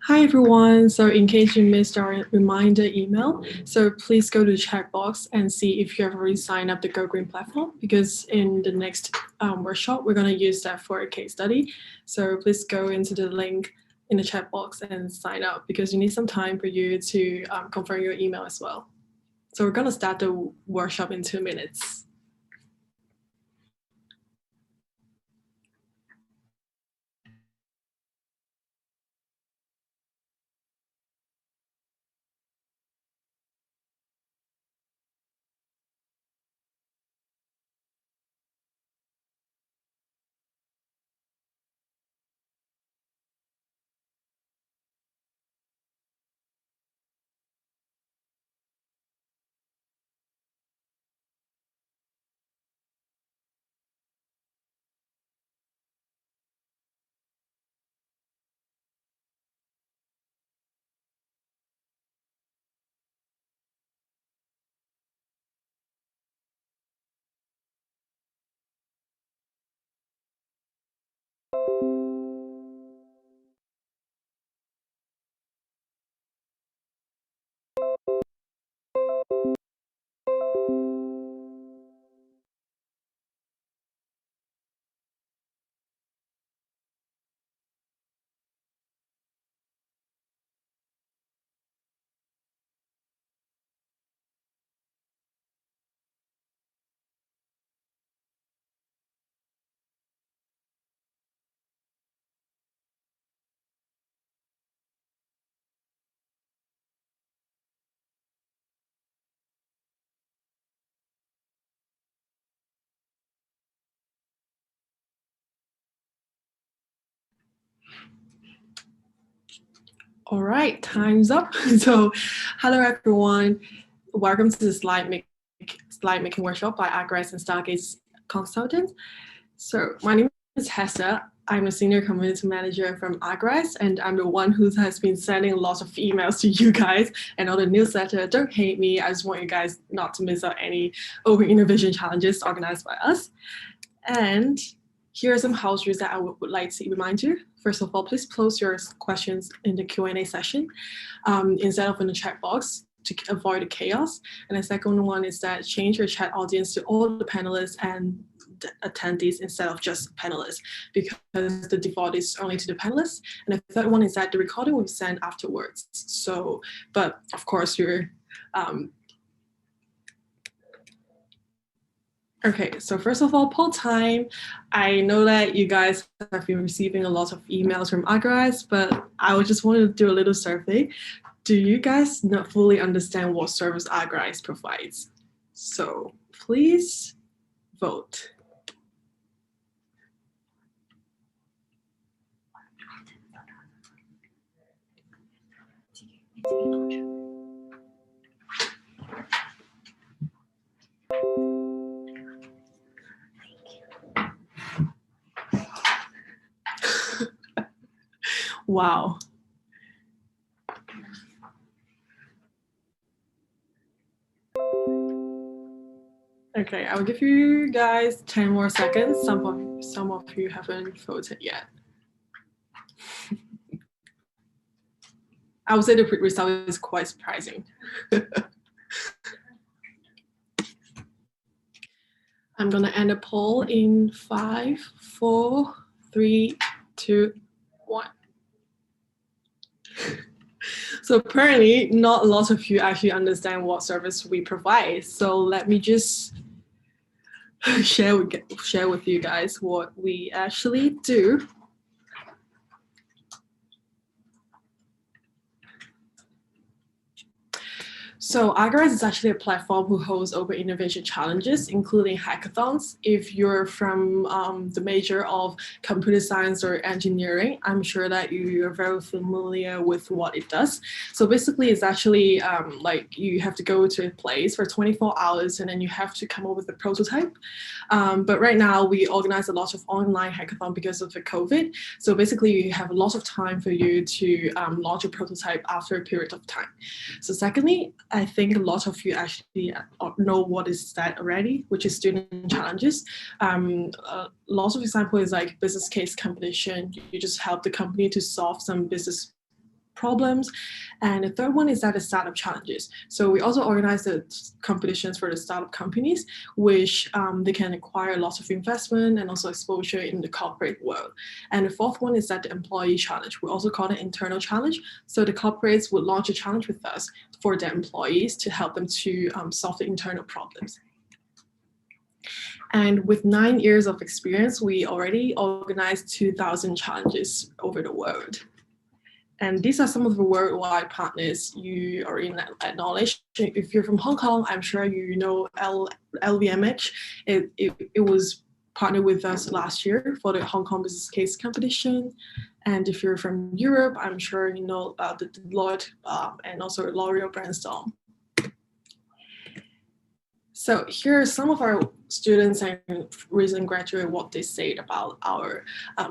Hi everyone, so in case you missed our reminder email, so please go to the chat box and see if you have already signed up the Go Green platform, because in the next workshop, we're going to use that for a case study. So please go into the link in the chat box and sign up, because you need some time for you to confirm your email as well. So we're going to start the workshop in 2 minutes. All right, time's up. So hello everyone. Welcome to the slide making workshop by Agres and Stargazer consultants. So my name is Hester. I'm a senior community manager from Agres, and I'm the one who has been sending lots of emails to you guys and all the newsletter. Don't hate me. I just want you guys not to miss out any open innovation challenges organized by us. And here are some house rules that I would like to remind you. First of all, please post your questions in the Q&A session instead of in the chat box to avoid the chaos. And the second one is that change your chat audience to all the panelists and the attendees instead of just panelists, because the default is only to the panelists. And the third one is that the recording will be sent afterwards. So, but of course you're okay, so first of all, poll time. I know that you guys have been receiving a lot of emails from Agres, but I would just want to do a little survey. Do you guys not fully understand what service Agres provides? So please vote. Wow. Okay, I'll give you guys 10 more seconds. Some of you haven't voted yet. I would say the result is quite surprising. I'm gonna end the poll in 5, 4, 3, 2, 1. So apparently not a lot of you actually understand what service we provide. So let me just share with you guys what we actually do. So Agres is actually a platform who hosts open innovation challenges, including hackathons. If you're from the major of computer science or engineering, I'm sure that you're very familiar with what it does. So basically, it's actually like you have to go to a place for 24 hours and then you have to come up with a prototype. But right now, we organize a lot of online hackathon because of the COVID. So basically, you have a lot of time for you to launch a prototype after a period of time. So secondly, I think a lot of you actually know what is that already, which is student challenges. Lots of example is like business case competition. You just help the company to solve some business problems. And the third one is that the startup challenges. So we also organize the competitions for the startup companies, which they can acquire lots of investment and also exposure in the corporate world. And the fourth one is that the employee challenge. We also call it internal challenge. So the corporates would launch a challenge with us for their employees to help them to solve the internal problems. And with 9 years of experience, we already organized 2,000 challenges over the world. And these are some of the worldwide partners you already acknowledge. If you're from Hong Kong, I'm sure you know LVMH. It was partnered with us last year for the Hong Kong Business Case Competition. And if you're from Europe, I'm sure you know about the Deloitte and also L'Oreal Brainstorm. So here are some of our students and recent graduate what they said about our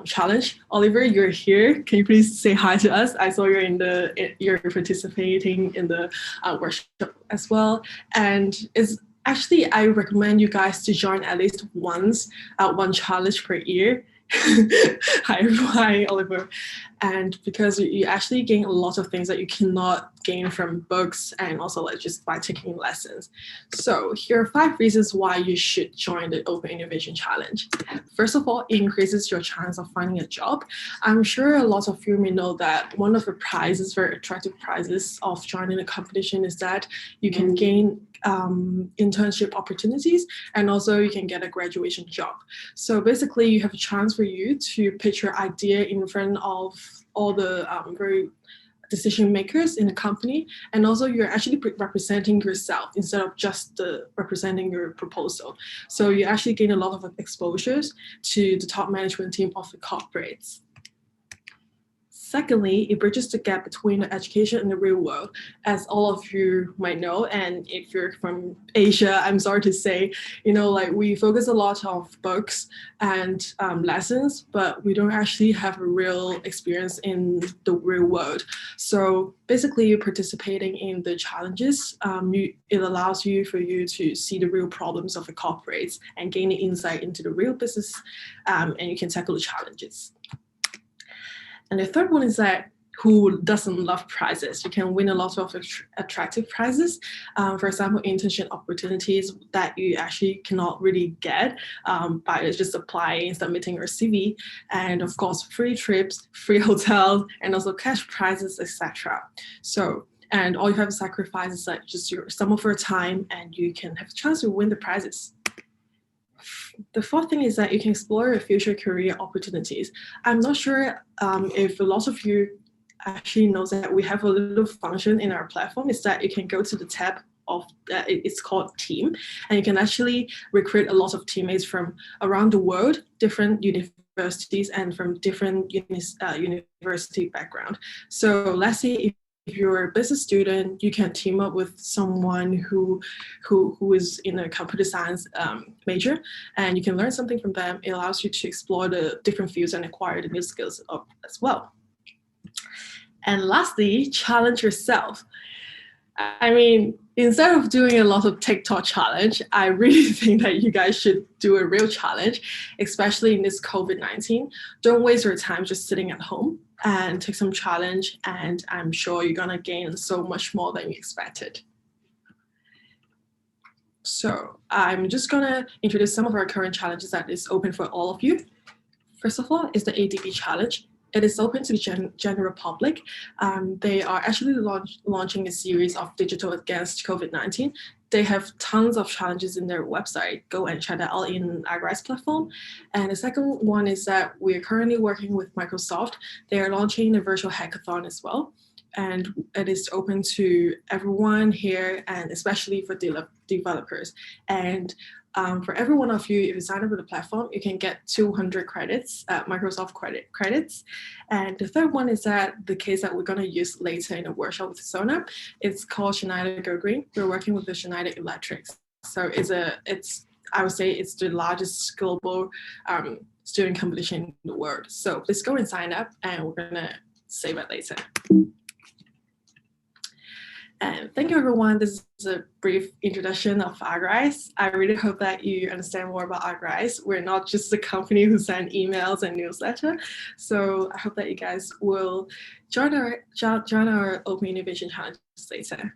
challenge. Oliver, you're here. Can you please say hi to us? I saw you're participating in the workshop as well. And it's actually, I recommend you guys to join at least once, one challenge per year. Hi, Oliver. And because you actually gain a lot of things that you cannot gain from books and also like just by taking lessons. So here are 5 reasons why you should join the Open Innovation Challenge. First of all, it increases your chance of finding a job. I'm sure a lot of you may know that one of the prizes, very attractive prizes of joining the competition is that you can gain internship opportunities and also you can get a graduation job. So basically you have a chance for you to pitch your idea in front of all the very decision makers in the company, and also you're actually representing yourself instead of just representing your proposal. So you actually gain a lot of exposures to the top management team of the corporates. Secondly, it bridges the gap between the education and the real world, as all of you might know. And if you're from Asia, I'm sorry to say, like we focus a lot on books and lessons, but we don't actually have a real experience in the real world. So basically, you're participating in the challenges. It allows for you to see the real problems of the corporates and gain insight into the real business, and you can tackle the challenges. And the third one is that who doesn't love prizes? You can win a lot of attractive prizes. For example, internship opportunities that you actually cannot really get by just applying, submitting your CV. And of course, free trips, free hotels, and also cash prizes, etc. So, and all you have to sacrifice is like just some of your time and you can have a chance to win the prizes. The fourth thing is that you can explore your future career opportunities. I'm not sure if a lot of you actually knows that we have a little function in our platform is that you can go to the tab of, it's called Team, and you can actually recruit a lot of teammates from around the world, different universities and from different university background. So let's say if you're a business student, you can team up with someone who is in a computer science major, and you can learn something from them. It allows you to explore the different fields and acquire the new skills as well. And lastly, challenge yourself. I mean, instead of doing a lot of TikTok challenge, I really think that you guys should do a real challenge, especially in this COVID-19. Don't waste your time just sitting at home and take some challenge, and I'm sure you're gonna gain so much more than you expected. So I'm just gonna introduce some of our current challenges that is open for all of you. First of all is the ADB challenge. It is open to the general public. They are actually launching a series of digital against COVID-19. They have tons of challenges in their website. Go and check that out in iRise platform. And the second one is that we're currently working with Microsoft. They are launching a virtual hackathon as well. And it is open to everyone here, and especially for developers. And for every one of you, if you sign up with the platform, you can get 200 credits, Microsoft credits. And the third one is that the case that we're going to use later in the workshop with Sonam, it's called Schneider Go Green. We're working with the Schneider Electrics. So I would say it's the largest global student competition in the world. So please go and sign up, and we're going to save it later. And thank you, everyone. This is a brief introduction of Agrise. I really hope that you understand more about Agrise. We're not just a company who send emails and newsletter. So I hope that you guys will join our Open Innovation Challenge later.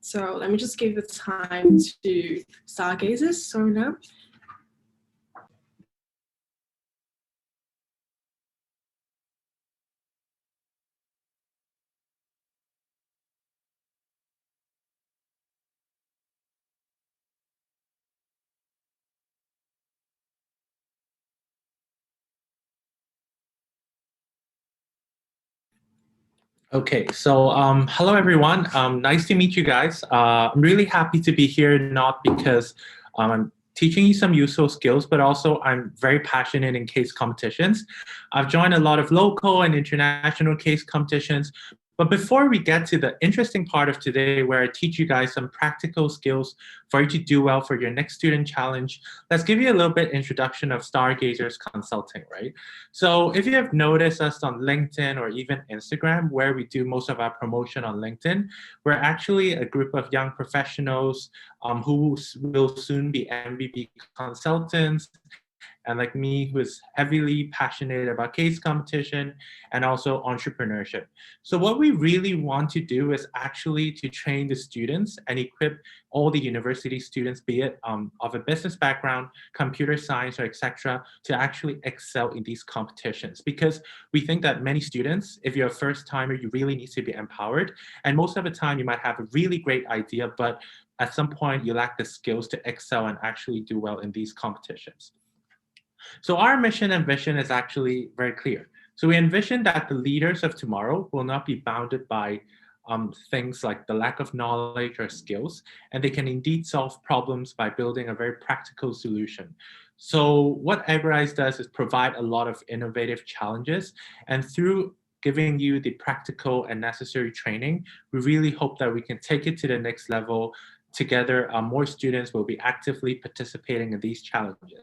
So let me just give the time to Stargazers, Sonam. Okay, so hello everyone. Nice to meet you guys. I'm really happy to be here, not because I'm teaching you some useful skills, but also I'm very passionate in case competitions. I've joined a lot of local and international case competitions. But before we get to the interesting part of today, where I teach you guys some practical skills for you to do well for your next student challenge, let's give you a little bit introduction of Stargazers Consulting, right? So if you have noticed us on LinkedIn or even Instagram, where we do most of our promotion on LinkedIn, we're actually a group of young professionals who will soon be MVP consultants, and like me, who is heavily passionate about case competition and also entrepreneurship. So what we really want to do is actually to train the students and equip all the university students, be it of a business background, computer science, or etc., to actually excel in these competitions. Because we think that many students, if you're a first timer, you really need to be empowered. And most of the time, you might have a really great idea, but at some point, you lack the skills to excel and actually do well in these competitions. So our mission and vision is actually very clear. So we envision that the leaders of tomorrow will not be bounded by things like the lack of knowledge or skills, and they can indeed solve problems by building a very practical solution. So what Agrise does is provide a lot of innovative challenges, and through giving you the practical and necessary training, we really hope that we can take it to the next level. Together, more students will be actively participating in these challenges.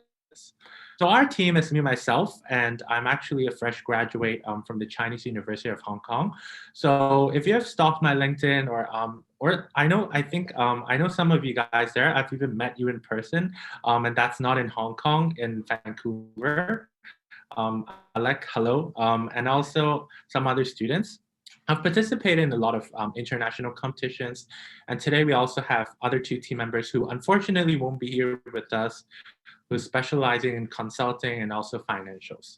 So our team is me, myself, and I'm actually a fresh graduate from the Chinese University of Hong Kong. So if you have stalked my LinkedIn or I know some of you guys there. I've even met you in person, and that's not in Hong Kong, in Vancouver. Alec, hello, and also some other students. I've participated in a lot of international competitions, and today we also have other two team members who unfortunately won't be here with us, who's specializing in consulting and also financials.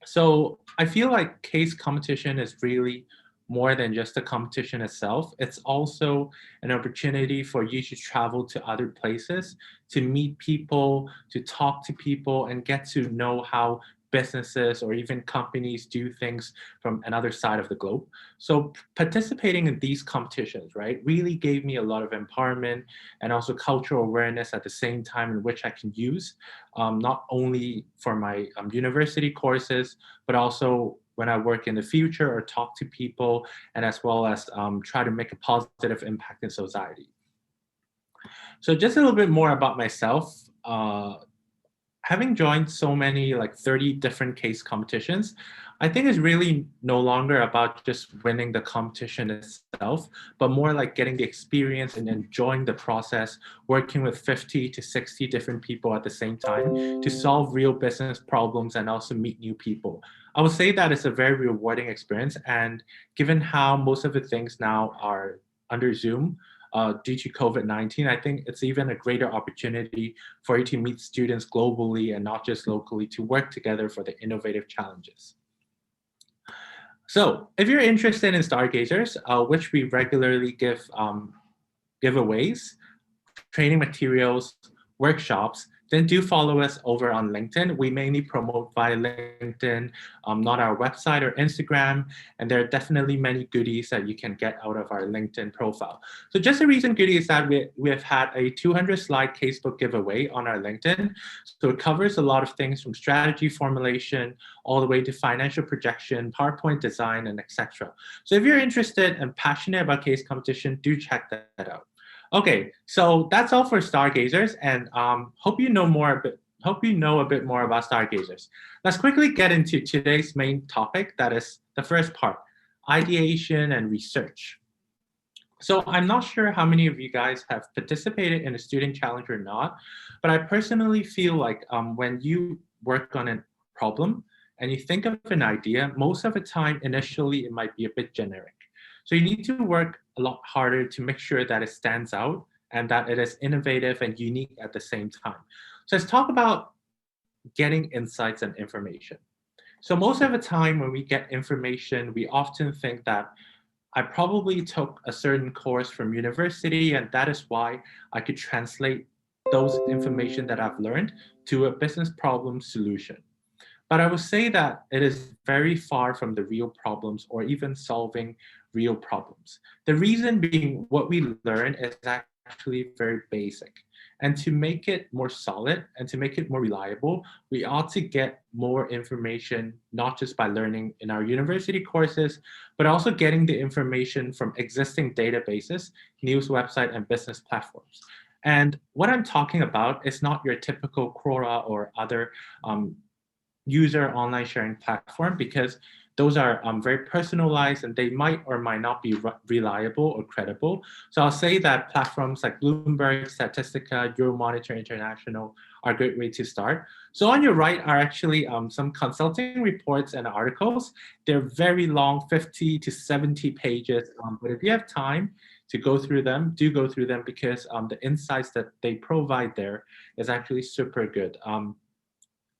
So I feel like case competition is really more than just a competition itself. It's also an opportunity for you to travel to other places, to meet people, to talk to people, and get to know how businesses or even companies do things from another side of the globe. So participating in these competitions, right, really gave me a lot of empowerment and also cultural awareness at the same time, in which I can use not only for my university courses, but also when I work in the future or talk to people, and as well as try to make a positive impact in society. So just a little bit more about myself. Having joined so many, like 30 different case competitions, I think it's really no longer about just winning the competition itself, but more like getting the experience and enjoying the process, working with 50 to 60 different people at the same time to solve real business problems and also meet new people. I would say that it's a very rewarding experience. And given how most of the things now are under Zoom, due to COVID-19, I think it's even a greater opportunity for you to meet students globally and not just locally, to work together for the innovative challenges. So if you're interested in Stargazers, which we regularly give giveaways, training materials, workshops, then do follow us over on LinkedIn. We mainly promote via LinkedIn, not our website or Instagram. And there are definitely many goodies that you can get out of our LinkedIn profile. So just a recent goodie is that we have had a 200 slide casebook giveaway on our LinkedIn. So it covers a lot of things from strategy formulation all the way to financial projection, PowerPoint design, and etc. So if you're interested and passionate about case competition, do check that out. Okay, so that's all for Stargazers, and hope you know a bit more about Stargazers. Let's quickly get into today's main topic, that is the first part, ideation and research. So I'm not sure how many of you guys have participated in a student challenge or not, but I personally feel like when you work on a problem and you think of an idea, most of the time, initially, it might be a bit generic. So you need to work a lot harder to make sure that it stands out and that it is innovative and unique at the same time. So let's talk about getting insights and information. So most of the time when we get information, we often think that I probably took a certain course from university, and that is why I could translate those information that I've learned to a business problem solution. But I would say that it is very far from the real problems or even solving real problems. The reason being what we learn is actually very basic. And to make it more solid and to make it more reliable, we ought to get more information, not just by learning in our university courses, but also getting the information from existing databases, news website, and business platforms. And what I'm talking about is not your typical Quora or other user online sharing platform, because those are very personalized and they might or might not be reliable or credible. So I'll say that platforms like Bloomberg, Statistica, Euromonitor International are a great way to start. So on your right are actually some consulting reports and articles. They're very long, 50 to 70 pages, but if you have time to go through them, do go through them, because the insights that they provide there is actually super good.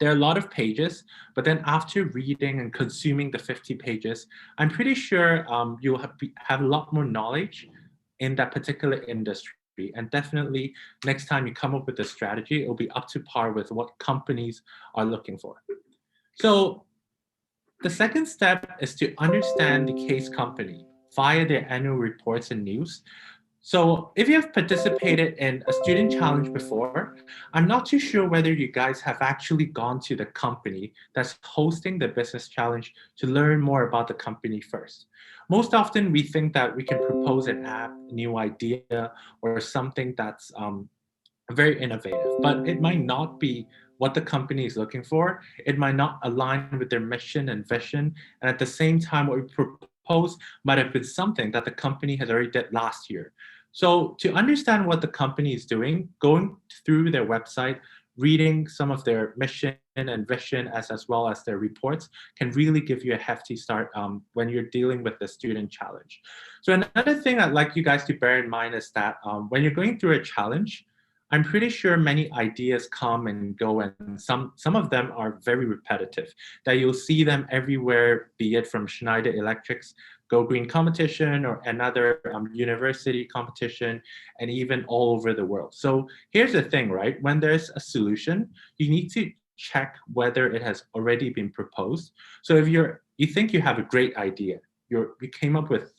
There are a lot of pages, but then after reading and consuming the 50 pages, I'm pretty sure you'll have a lot more knowledge in that particular industry. And definitely next time you come up with a strategy, it'll be up to par with what companies are looking for. So the second step is to understand the case company via their annual reports and news. So if you have participated in a student challenge before, I'm not too sure whether you guys have actually gone to the company that's hosting the business challenge to learn more about the company first. Most often we think that we can propose an app, a new idea, or something that's very innovative, but it might not be what the company is looking for. It might not align with their mission and vision. And at the same time, what we propose might have been something that the company has already did last year. So to understand what the company is doing, going through their website, reading some of their mission and vision as well as their reports can really give you a hefty start when you're dealing with the student challenge. So another thing I'd like you guys to bear in mind is that when you're going through a challenge, I'm pretty sure many ideas come and go, and some of them are very repetitive, that you'll see them everywhere, be it from Schneider Electric's Go Green competition or another university competition, and even all over the world. So here's the thing, right? When there's a solution, you need to check whether it has already been proposed. So if you think you have a great idea, you came up with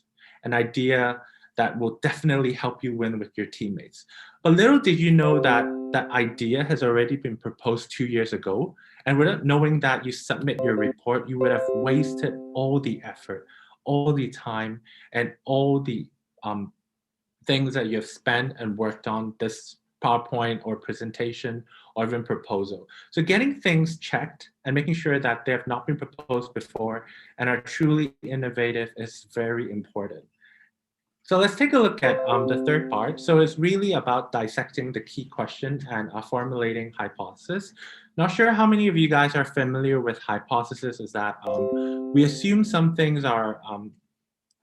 an idea that will definitely help you win with your teammates. But little did you know that that idea has already been proposed 2 years ago. And without knowing that, you submit your report, you would have wasted all the effort, all the time, and all the things that you have spent and worked on this PowerPoint or presentation or even proposal. So getting things checked and making sure that they have not been proposed before and are truly innovative is very important. So let's take a look at the third part. So it's really about dissecting the key question and formulating hypothesis. Not sure how many of you guys are familiar with hypothesis. Is that we assume some things are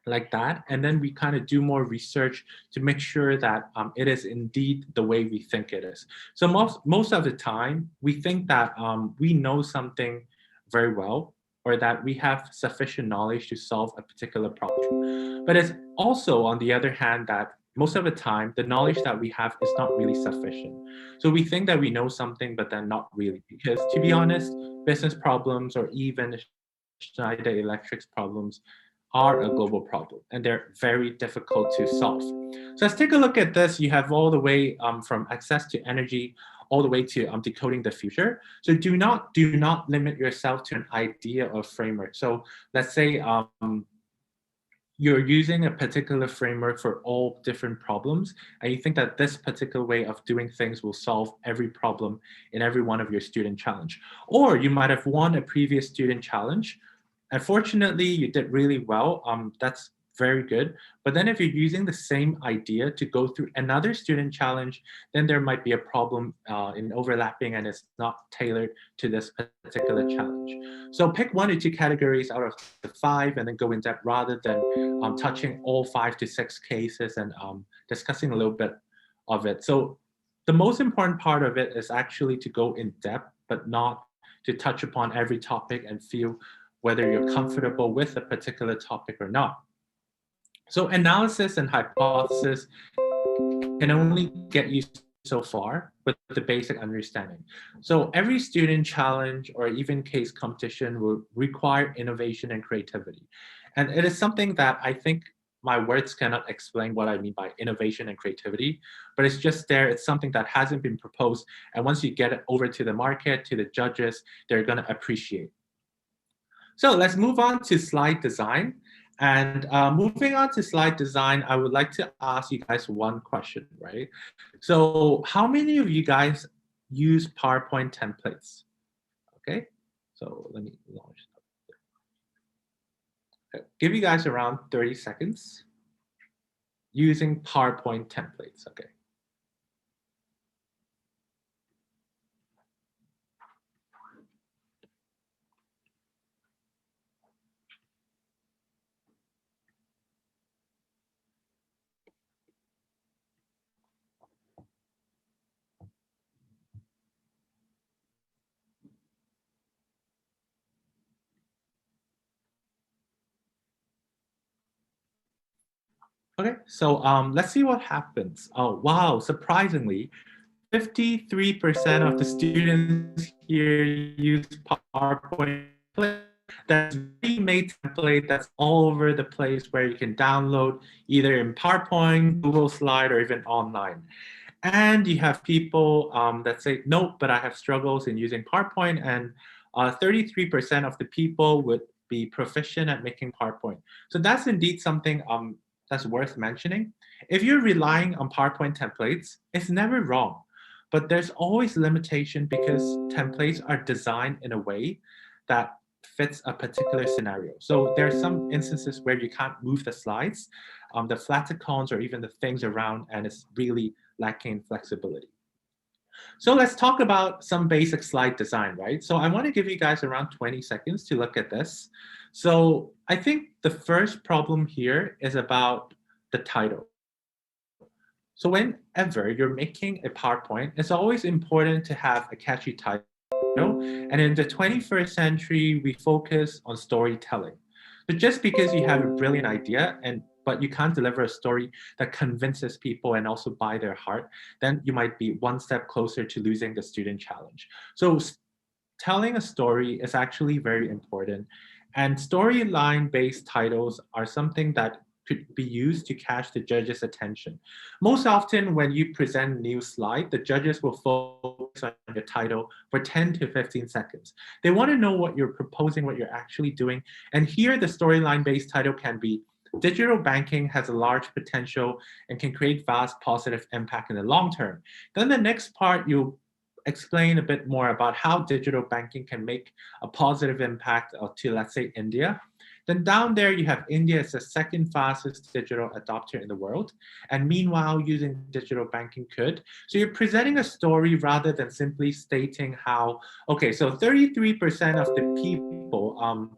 like that, and then we kind of do more research to make sure that it is indeed the way we think it is. So most of the time, we think that we know something very well, or that we have sufficient knowledge to solve a particular problem. But it's also, on the other hand, that most of the time, the knowledge that we have is not really sufficient. So we think that we know something, but then not really. Because to be honest, business problems or even Schneider Electric's problems are a global problem, and they're very difficult to solve. So let's take a look at this. You have all the way from access to energy, all the way to decoding the future. So do not limit yourself to an idea or framework. So let's say you're using a particular framework for all different problems, and you think that this particular way of doing things will solve every problem in every one of your student challenge. Or you might have won a previous student challenge. Unfortunately, you did really well. That's very good. But then if you're using the same idea to go through another student challenge, then there might be a problem in overlapping and it's not tailored to this particular challenge. So pick 1 or 2 categories out of the 5 and then go in depth rather than touching all 5 to 6 cases and discussing a little bit of it. So the most important part of it is actually to go in depth, but not to touch upon every topic and feel whether you're comfortable with a particular topic or not. So analysis and hypothesis can only get you so far with the basic understanding. So every student challenge or even case competition will require innovation and creativity. And it is something that I think my words cannot explain what I mean by innovation and creativity, but it's just there. It's something that hasn't been proposed. And once you get it over to the market, to the judges, they're going to appreciate. So let's move on to slide design. And moving on to slide design, I would like to ask you guys one question, right? So how many of you guys use PowerPoint templates? Okay, so let me launch. Okay. Give you guys around 30 seconds using PowerPoint templates, okay? Okay, so let's see what happens. Oh, wow, surprisingly, 53% of the students here use PowerPoint. That's remade template that's all over the place where you can download either in PowerPoint, Google Slide, or even online. And you have people that say, nope, but I have struggles in using PowerPoint, and 33% of the people would be proficient at making PowerPoint. So that's indeed something that's worth mentioning. If you're relying on PowerPoint templates, it's never wrong, but there's always limitation because templates are designed in a way that fits a particular scenario. So there are some instances where you can't move the slides, the flaticons, or even the things around, and it's really lacking flexibility. So let's talk about some basic slide design, right? So I want to give you guys around 20 seconds to look at this. So I think the first problem here is about the title. So whenever you're making a PowerPoint, it's always important to have a catchy title. And in the 21st century, we focus on storytelling. So just because you have a brilliant idea but you can't deliver a story that convinces people and also buy their heart, then you might be one step closer to losing the student challenge. So telling a story is actually very important. And storyline-based titles are something that could be used to catch the judge's attention. Most often when you present a new slide, the judges will focus on your title for 10 to 15 seconds. They want to know what you're proposing, what you're actually doing. And here the storyline-based title can be digital banking has a large potential and can create vast positive impact in the long term. Then the next part, you explain a bit more about how digital banking can make a positive impact to, let's say, India. Then down there, you have India as the second fastest digital adopter in the world. And meanwhile, using digital banking could. So you're presenting a story rather than simply stating how, okay, so 33% of the people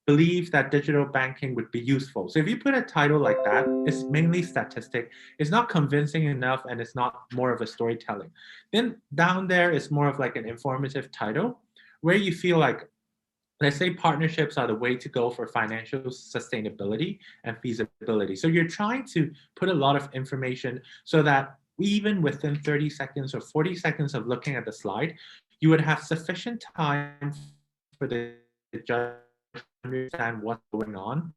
believe that digital banking would be useful. So if you put a title like that, it's mainly statistic, it's not convincing enough, and it's not more of a storytelling. Then down there is more of like an informative title where you feel like, let's say partnerships are the way to go for financial sustainability and feasibility. So you're trying to put a lot of information so that even within 30 seconds or 40 seconds of looking at the slide, you would have sufficient time for the judge to understand what's going on.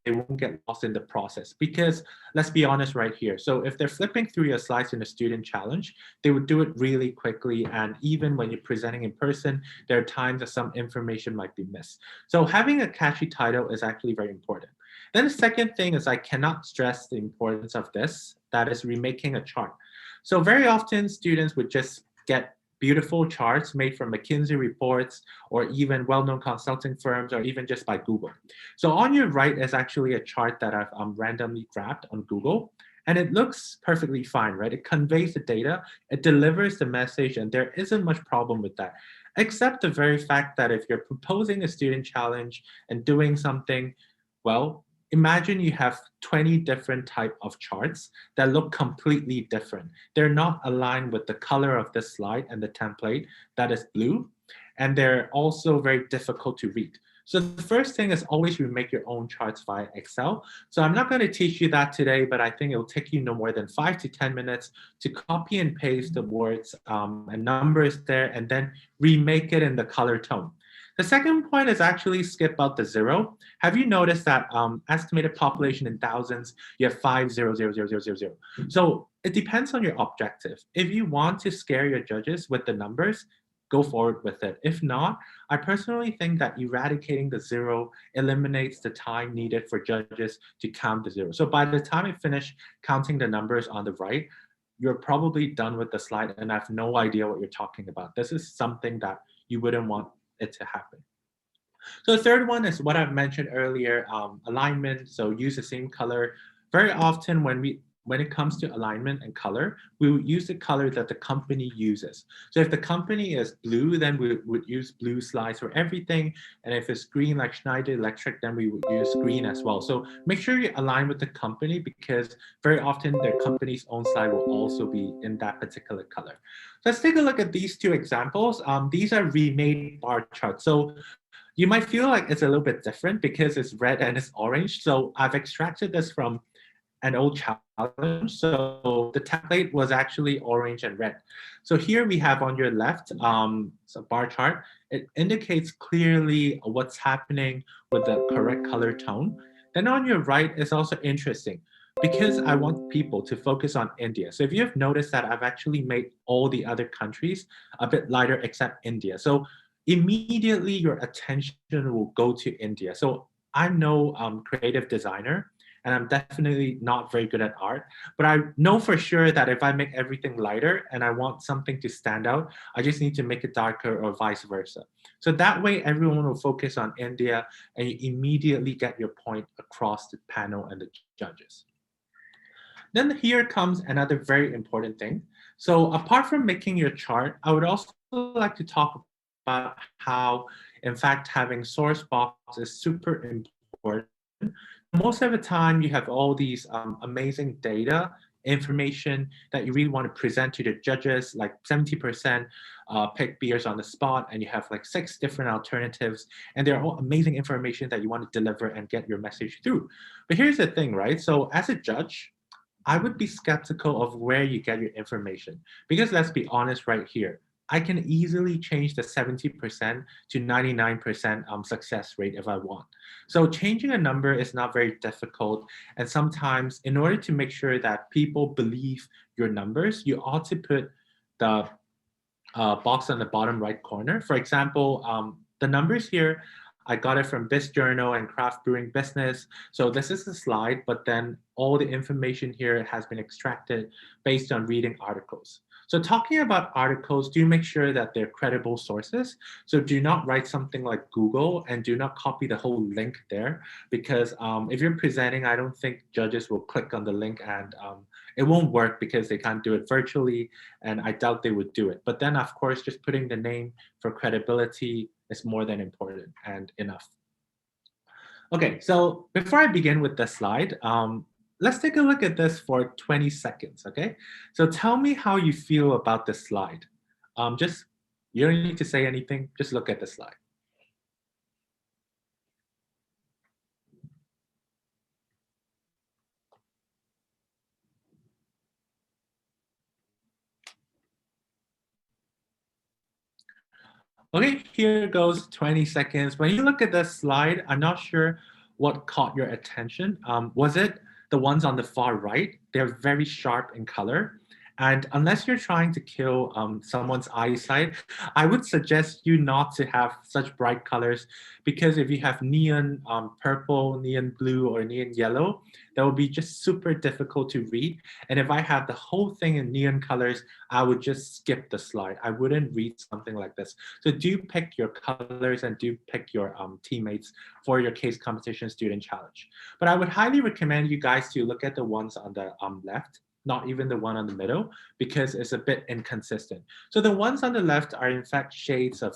They won't get lost in the process because let's be honest right here. So if they're flipping through your slides in a student challenge, they would do it really quickly. And even when you're presenting in person, there are times that some information might be missed. So having a catchy title is actually very important. Then the second thing is I cannot stress the importance of this, that is remaking a chart. So very often students would just get beautiful charts made from McKinsey reports or even well-known consulting firms or even just by Google. So on your right is actually a chart that I've randomly grabbed on Google. And it looks perfectly fine, right? It conveys the data, it delivers the message, and there isn't much problem with that, except the very fact that if you're proposing a student challenge and doing something, well, imagine you have 20 different type of charts that look completely different. They're not aligned with the color of the slide and the template that is blue, and they're also very difficult to read. So the first thing is always remake your own charts via Excel. So I'm not going to teach you that today, but I think it'll take you no more than 5 to 10 minutes to copy and paste the words and numbers there and then remake it in the color tone. The second point is actually skip out the 0. Have you noticed that estimated population in thousands, you have 5,000,000. So it depends on your objective. If you want to scare your judges with the numbers, go forward with it. If not, I personally think that eradicating the 0 eliminates the time needed for judges to count the 0. So by the time you finish counting the numbers on the right, you're probably done with the slide and I have no idea what you're talking about. This is something that you wouldn't want it to happen. So the third one is what I mentioned earlier, alignment. So use the same color. Very often when it comes to alignment and color, we would use the color that the company uses. So if the company is blue, then we would use blue slides for everything. And if it's green like Schneider Electric, then we would use green as well. So make sure you align with the company because very often their company's own slide will also be in that particular color. Let's take a look at these two examples. These are remade bar charts. So you might feel like it's a little bit different because it's red and it's orange. So I've extracted this from an old challenge. So the template was actually orange and red. So here we have on your left, so bar chart. It indicates clearly what's happening with the correct color tone. Then on your right is also interesting because I want people to focus on India. So if you have noticed that I've actually made all the other countries a bit lighter except India. So immediately your attention will go to India. So I'm no creative designer, and I'm definitely not very good at art, but I know for sure that if I make everything lighter and I want something to stand out, I just need to make it darker or vice versa. So that way everyone will focus on India and you immediately get your point across the panel and the judges. Then here comes another very important thing. So apart from making your chart, I would also like to talk about how, in fact, having source box is super important. Most of the time, you have all these amazing data, information that you really want to present to the judges, like 70% pick beers on the spot, and you have like 6 different alternatives, and they're all amazing information that you want to deliver and get your message through. But here's the thing, right? So as a judge, I would be skeptical of where you get your information, because let's be honest right here, I can easily change the 70% to 99% success rate if I want. So changing a number is not very difficult. And sometimes in order to make sure that people believe your numbers, you ought to put the box on the bottom right corner. For example, the numbers here, I got it from Biz Journal and Craft Brewing Business. So this is the slide, but then all the information here has been extracted based on reading articles. So talking about articles, do make sure that they're credible sources. So do not write something like Google and do not copy the whole link there, because if you're presenting, I don't think judges will click on the link and it won't work because they can't do it virtually, and I doubt they would do it. But then of course, just putting the name for credibility is more than important and enough. Okay, so before I begin with the slide, let's take a look at this for 20 seconds, okay? So tell me how you feel about the slide. You don't need to say anything, just look at the slide. Okay, here goes 20 seconds. When you look at the slide, I'm not sure what caught your attention. Was it the ones on the far right? They're very sharp in color. And unless you're trying to kill someone's eyesight, I would suggest you not to have such bright colors, because if you have neon purple, neon blue, or neon yellow, that will be just super difficult to read. And if I have the whole thing in neon colors, I would just skip the slide. I wouldn't read something like this. So do pick your colors and do pick your teammates for your case competition student challenge. But I would highly recommend you guys to look at the ones on the left, not even the one on the middle, because it's a bit inconsistent. So the ones on the left are in fact shades of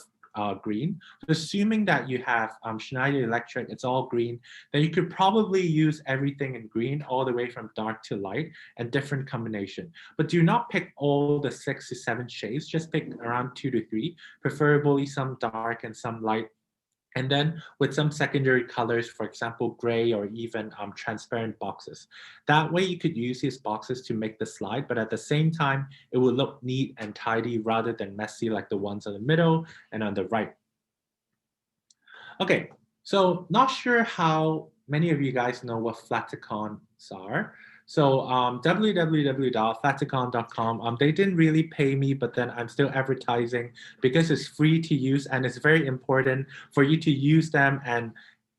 green. So assuming that you have Schneider Electric, it's all green, then you could probably use everything in green all the way from dark to light and different combination. But do not pick all the 6 to 7 shades, just pick around 2 to 3, preferably some dark and some light. And then with some secondary colors, for example, gray or even transparent boxes. That way you could use these boxes to make the slide, but at the same time, it will look neat and tidy rather than messy like the ones on the middle and on the right. Okay, so not sure how many of you guys know what Flaticons are. So www.flaticon.com, they didn't really pay me, but then I'm still advertising because it's free to use and it's very important for you to use them, and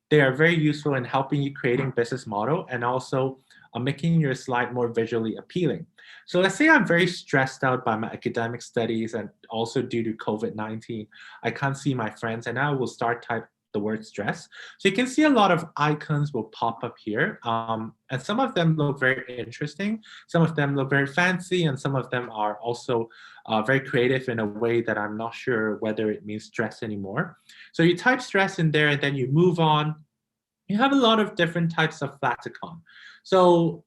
they are very useful in helping you creating business model and also making your slide more visually appealing. So let's say I'm very stressed out by my academic studies and also due to COVID-19, I can't see my friends, and I will start type the word stress. So you can see a lot of icons will pop up here. And some of them look very interesting. Some of them look very fancy, and some of them are also very creative in a way that I'm not sure whether it means stress anymore. So you type stress in there and then you move on. You have a lot of different types of Flaticon. So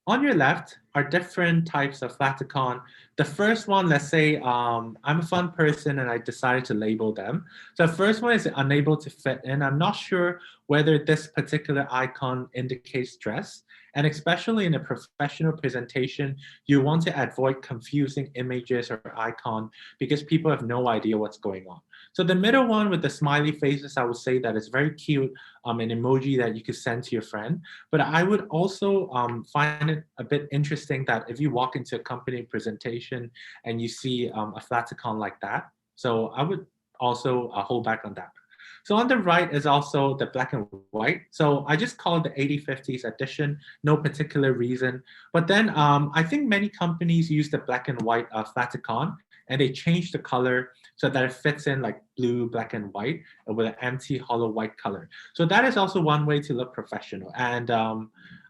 on your left are different types of Flaticon. The first one, let's say I'm a fun person and I decided to label them. So the first one is unable to fit in. I'm not sure whether this particular icon indicates stress. And especially in a professional presentation, you want to avoid confusing images or icon because people have no idea what's going on. So the middle one with the smiley faces, I would say that is very cute, an emoji that you could send to your friend. But I would also find it a bit interesting that if you walk into a company presentation and you see a Flaticon like that, so I would also hold back on that. So on the right is also the black and white. So I just call it the 8050s edition, no particular reason. But then I think many companies use the black and white Flaticon, and they change the color so that it fits in like blue, black, and white with an empty hollow white color. So that is also one way to look professional. And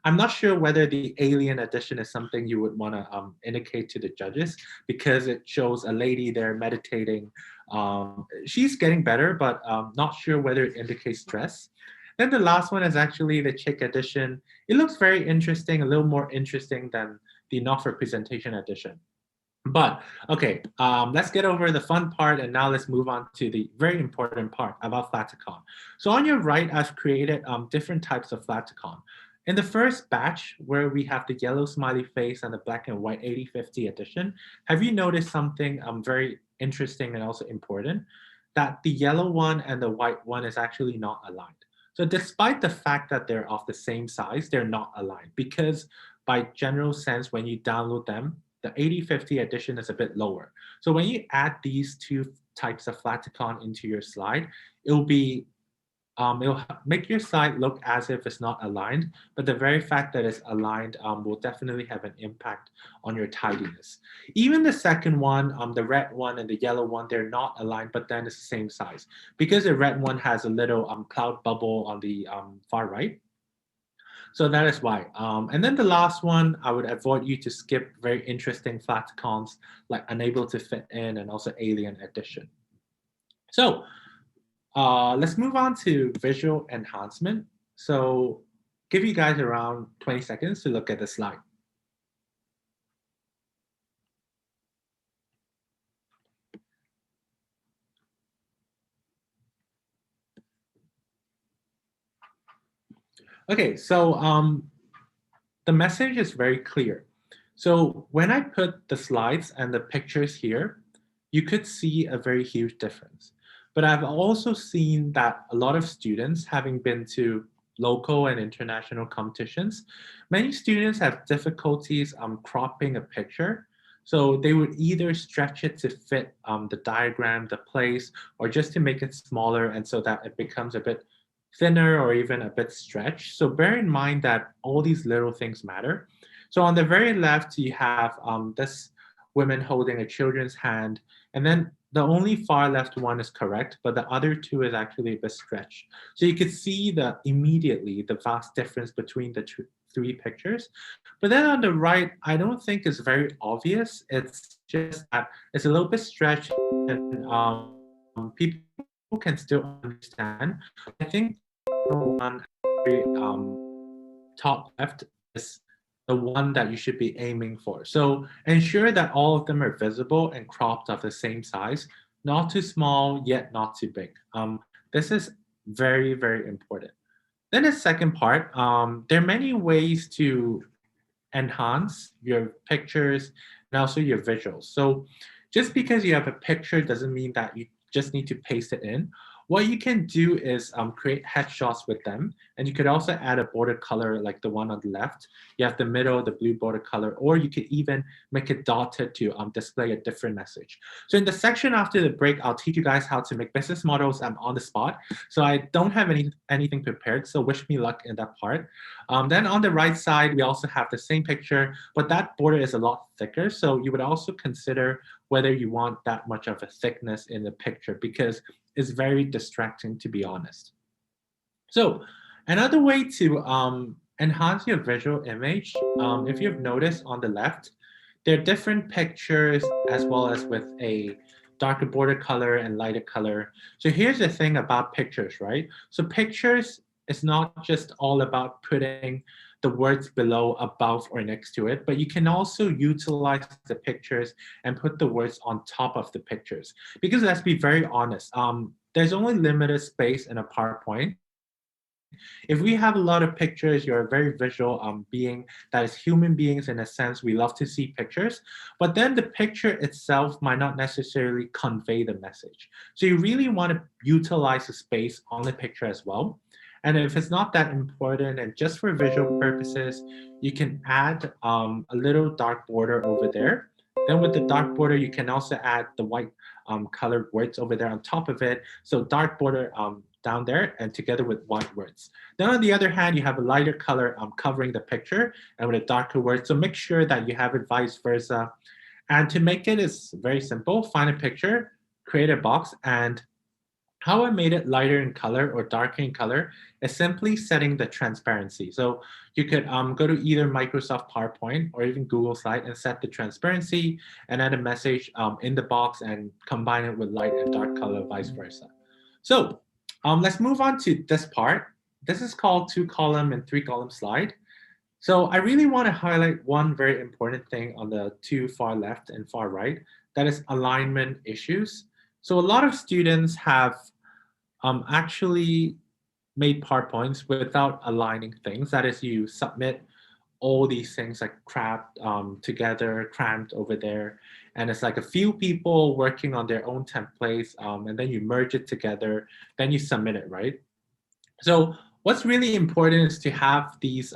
I'm not sure whether the alien edition is something you would want to indicate to the judges, because it shows a lady there meditating. She's getting better, but not sure whether it indicates stress. Then the last one is actually the chick edition. It looks very interesting, a little more interesting than the not for presentation edition. But okay, let's get over the fun part, and now let's move on to the very important part about Flaticon. So on your right, I've created different types of Flaticon. In the first batch, where we have the yellow smiley face and the black and white 8050 edition, have you noticed something very interesting and also important? That the yellow one and the white one is actually not aligned. So despite the fact that they're of the same size, they're not aligned, because by general sense, when you download them, the 8050 edition is a bit lower. So when you add these two types of Flaticon into your slide, it'll make your slide look as if it's not aligned, but the very fact that it's aligned will definitely have an impact on your tidiness. Even the second one, the red one and the yellow one, they're not aligned, but then it's the same size, because the red one has a little cloud bubble on the far right. So that is why. And then the last one, I would avoid you to skip very interesting Flaticons like unable to fit in and also alien edition. So let's move on to visual enhancement. So give you guys around 20 seconds to look at the slide. Okay, so the message is very clear. So when I put the slides and the pictures here, you could see a very huge difference. But I've also seen that a lot of students, having been to local and international competitions, many students have difficulties cropping a picture. So they would either stretch it to fit the diagram, the place, or just to make it smaller and so that it becomes a bit thinner or even a bit stretched. So bear in mind that all these little things matter. So on the very left, you have this woman holding a children's hand, and then the only far left one is correct, but the other two is actually a bit stretched. So you could see immediately the vast difference between the three pictures. But then on the right, I don't think it's very obvious. It's just that it's a little bit stretched and people can still understand. I think the one top left is the one that you should be aiming for. So ensure that all of them are visible and cropped of the same size, not too small, yet not too big. This is very, very important. Then the second part, there are many ways to enhance your pictures and also your visuals. So just because you have a picture doesn't mean that you just need to paste it in. What you can do is create headshots with them. And you could also add a border color like the one on the left. You have the middle, the blue border color, or you could even make it dotted to display a different message. So in the section after the break, I'll teach you guys how to make business models on the spot. So I don't have anything prepared, so wish me luck in that part. Then on the right side, we also have the same picture, but that border is a lot thicker. So you would also consider whether you want that much of a thickness in the picture because it's very distracting, to be honest. So another way to enhance your visual image, if you've noticed on the left, there are different pictures as well as with a darker border color and lighter color. So here's the thing about pictures, right? So pictures is not just all about putting the words below, above, or next to it, but you can also utilize the pictures and put the words on top of the pictures. Because let's be very honest, there's only limited space in a PowerPoint. If we have a lot of pictures, you're a very visual being that is human beings in a sense. We love to see pictures, but then the picture itself might not necessarily convey the message. So you really want to utilize the space on the picture as well. And if it's not that important and just for visual purposes, you can add a little dark border over there. Then with the dark border, you can also add the white colored words over there on top of it. So dark border down there and together with white words. Then on the other hand, you have a lighter color covering the picture and with a darker word. So make sure that you have it vice versa. And to make it is very simple. Find a picture, create a box, and how I made it lighter in color or darker in color is simply setting the transparency. So you could go to either Microsoft PowerPoint or even Google Slide and set the transparency and add a message in the box and combine it with light and dark color, vice versa. So let's move on to this part. This is called 2-column and 3-column slide. So I really want to highlight one very important thing on the two far left and far right, that is alignment issues. So a lot of students have actually made PowerPoints without aligning things. That is, you submit all these things like crammed together, crammed over there. And it's like a few people working on their own templates, and then you merge it together, then you submit it, right? So what's really important is to have these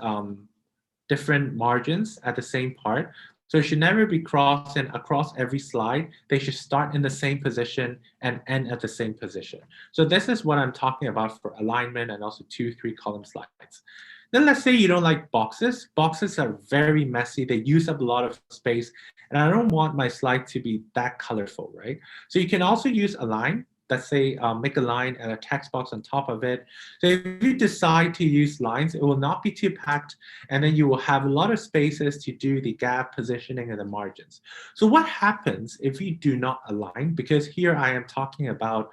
different margins at the same part. So it should never be crossing across every slide. They should start in the same position and end at the same position. So this is what I'm talking about for alignment and also 2-3-column slides. Then let's say you don't like boxes. Boxes are very messy. They use up a lot of space. And I don't want my slide to be that colorful, right? So you can also use align. Let's say make a line and a text box on top of it. So if you decide to use lines, it will not be too packed, and then you will have a lot of spaces to do the gap positioning and the margins. So what happens if you do not align? Because here I am talking about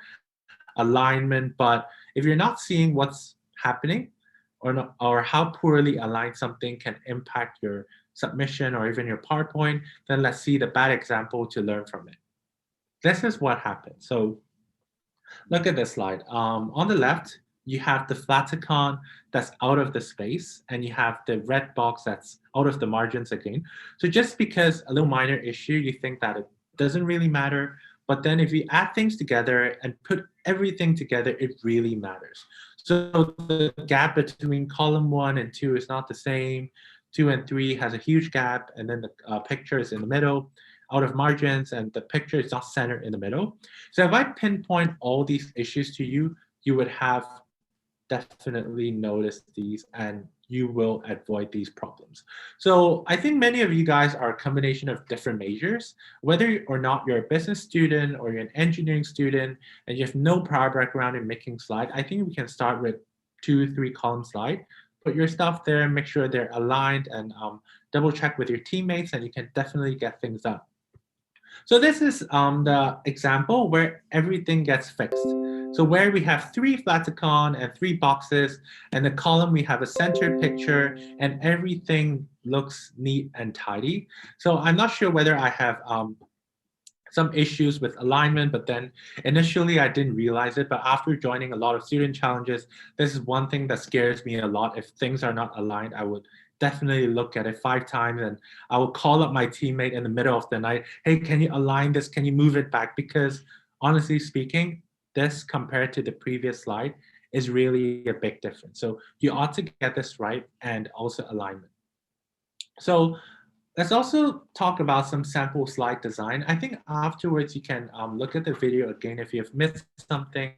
alignment, but if you're not seeing what's happening or how poorly aligned something can impact your submission or even your PowerPoint, then let's see the bad example to learn from it. This is what happens. So look at this slide. On the left, you have the flaticon that's out of the space, and you have the red box that's out of the margins again. So just because a little minor issue, you think that it doesn't really matter, but then if you add things together and put everything together, it really matters. So the gap between column 1 and 2 is not the same. 2 and 3 has a huge gap, and then the picture is in the middle. out of margins and the picture is not centered in the middle. So if I pinpoint all these issues to you, you would have definitely noticed these and you will avoid these problems. So I think many of you guys are a combination of different majors, whether or not you're a business student or you're an engineering student and you have no prior background in making slides. I think we can start with 2-3 column slide. Put your stuff there, make sure they're aligned and double check with your teammates and you can definitely get things done. So this is the example where everything gets fixed. So where we have 3 flaticon and 3 boxes, and the column we have a centered picture, and everything looks neat and tidy. So I'm not sure whether I have some issues with alignment, but then initially I didn't realize it. But after joining a lot of student challenges, this is one thing that scares me a lot. If things are not aligned, I would definitely look at it 5 times and I will call up my teammate in the middle of the night. Hey, can you align this? Can you move it back? Because honestly speaking, this compared to the previous slide is really a big difference. So you ought to get this right and also alignment. So let's also talk about some sample slide design. I think afterwards you can look at the video again if you have missed something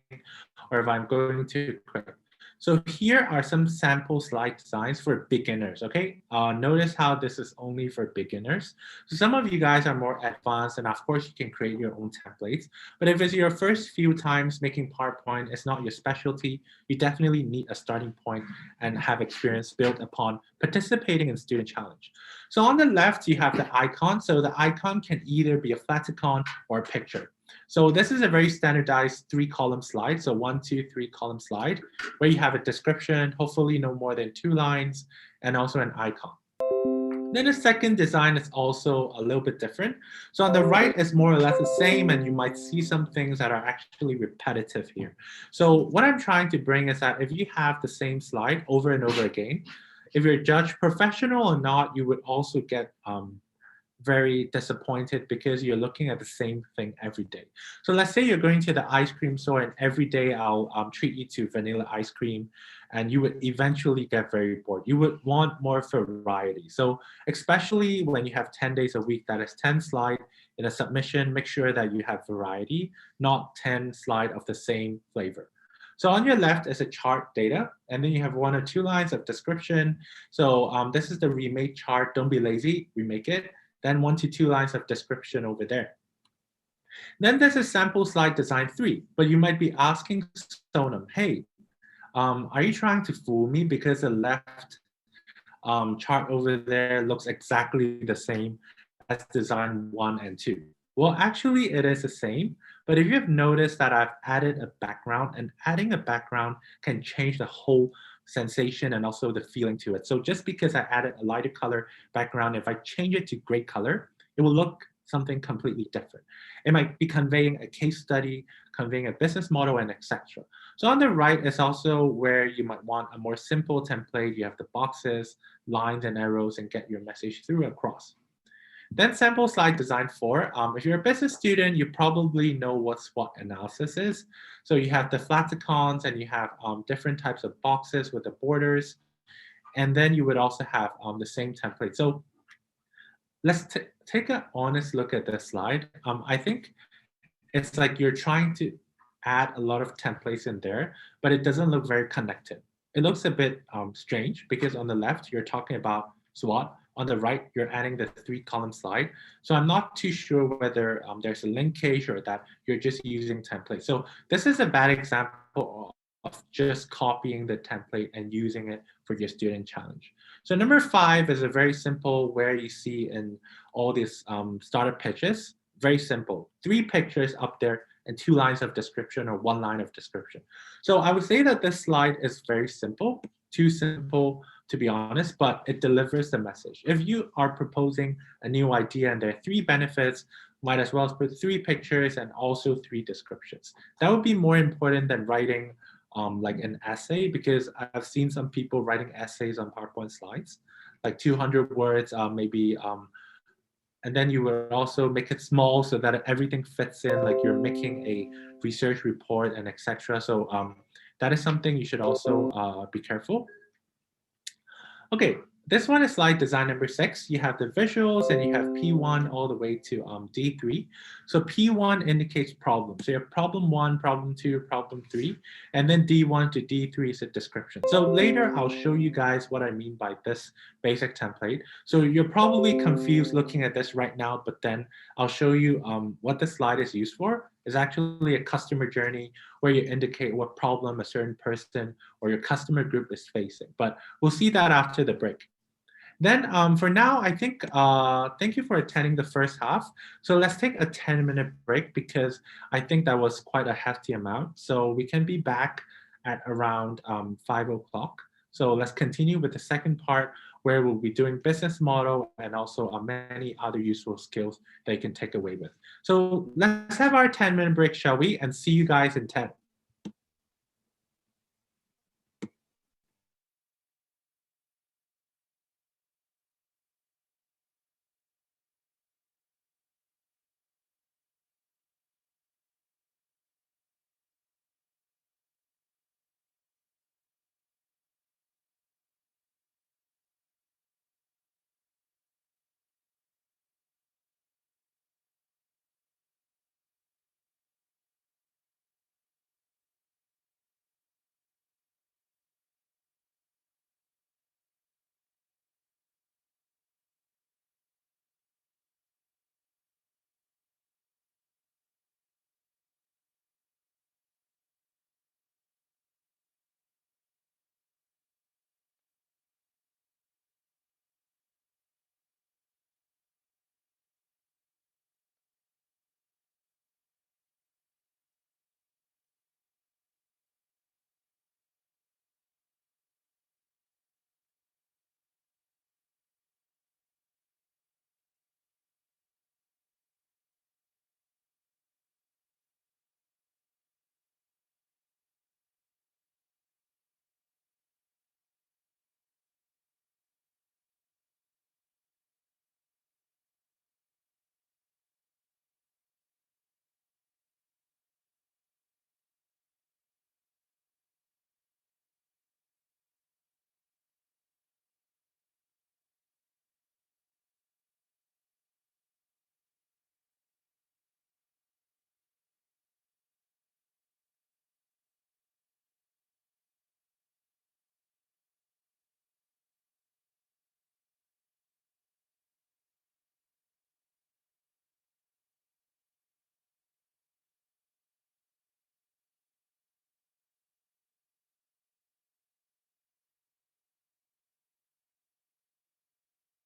or if I'm going too quick. So here are some sample slide designs for beginners, okay? Notice how this is only for beginners. So some of you guys are more advanced and of course you can create your own templates. But if it's your first few times making PowerPoint, it's not your specialty, you definitely need a starting point and have experience built upon participating in Student Challenge. So on the left, you have the icon. So the icon can either be a flaticon or a picture. So this is a very standardized 3-column slide. So 1, 2, 3 column slide where you have a description, hopefully no more than 2 lines, and also an icon. Then the second design is also a little bit different. So on the right is more or less the same, and you might see some things that are actually repetitive here. So what I'm trying to bring is that if you have the same slide over and over again, if you're judged professional or not, you would also get very disappointed because you're looking at the same thing every day. So let's say you're going to the ice cream store and every day I'll treat you to vanilla ice cream and you would eventually get very bored. You would want more variety. So especially when you have 10 days a week, that is 10 slides in a submission, make sure that you have variety, not 10 slides of the same flavor. So on your left is a chart data, and then you have 1 or 2 lines of description. So this is the remade chart. Don't be lazy, remake it. Then 1 to 2 lines of description over there. Then there's a sample slide design 3, but you might be asking Sonam, hey, are you trying to fool me because the left chart over there looks exactly the same as design 1 and 2? Well, actually it is the same, but if you've noticed that I've added a background, and adding a background can change the whole sensation and also the feeling to it. So just because I added a lighter color background, if I change it to gray color, it will look something completely different. It might be conveying a case study, conveying a business model, and etc. So on the right is also where you might want a more simple template. You have the boxes, lines, and arrows, and get your message through across. Then sample slide design 4. If you're a business student, you probably know what SWOT analysis is. So you have the flaticons and you have different types of boxes with the borders. And then you would also have the same template. So let's take an honest look at this slide. I think it's like you're trying to add a lot of templates in there, but it doesn't look very connected. It looks a bit strange because on the left, you're talking about SWOT. On the right, you're adding the 3-column slide. So I'm not too sure whether there's a linkage or that you're just using templates. So this is a bad example of just copying the template and using it for your student challenge. So number 5 is a very simple where you see in all these startup pitches, very simple, 3 pictures up there and 2 lines of description or 1 line of description. So I would say that this slide is very simple, too simple to be honest, but it delivers the message. If you are proposing a new idea and there are 3 benefits, might as well put 3 pictures and also 3 descriptions. That would be more important than writing like an essay, because I've seen some people writing essays on PowerPoint slides, like 200 words, maybe, and then you would also make it small so that everything fits in, like you're making a research report and etc. So that is something you should also be careful. Okay, This one is slide design number 6. You have the visuals and you have P1 all the way to D3. So P1 indicates problem. So you have problem 1, problem 2, problem 3, and then D1 to D3 is a description. So later I'll show you guys what I mean by this basic template. So you're probably confused looking at this right now, but then I'll show you what this slide is used for. It's actually a customer journey where you indicate what problem a certain person or your customer group is facing. But we'll see that after the break. Then for now, I think, thank you for attending the first half. So let's take a 10-minute break because I think that was quite a hefty amount. So we can be back at around 5 o'clock. So let's continue with the second part where we'll be doing business model and also many other useful skills that you can take away with. So let's have our 10-minute break, shall we? And see you guys in 10.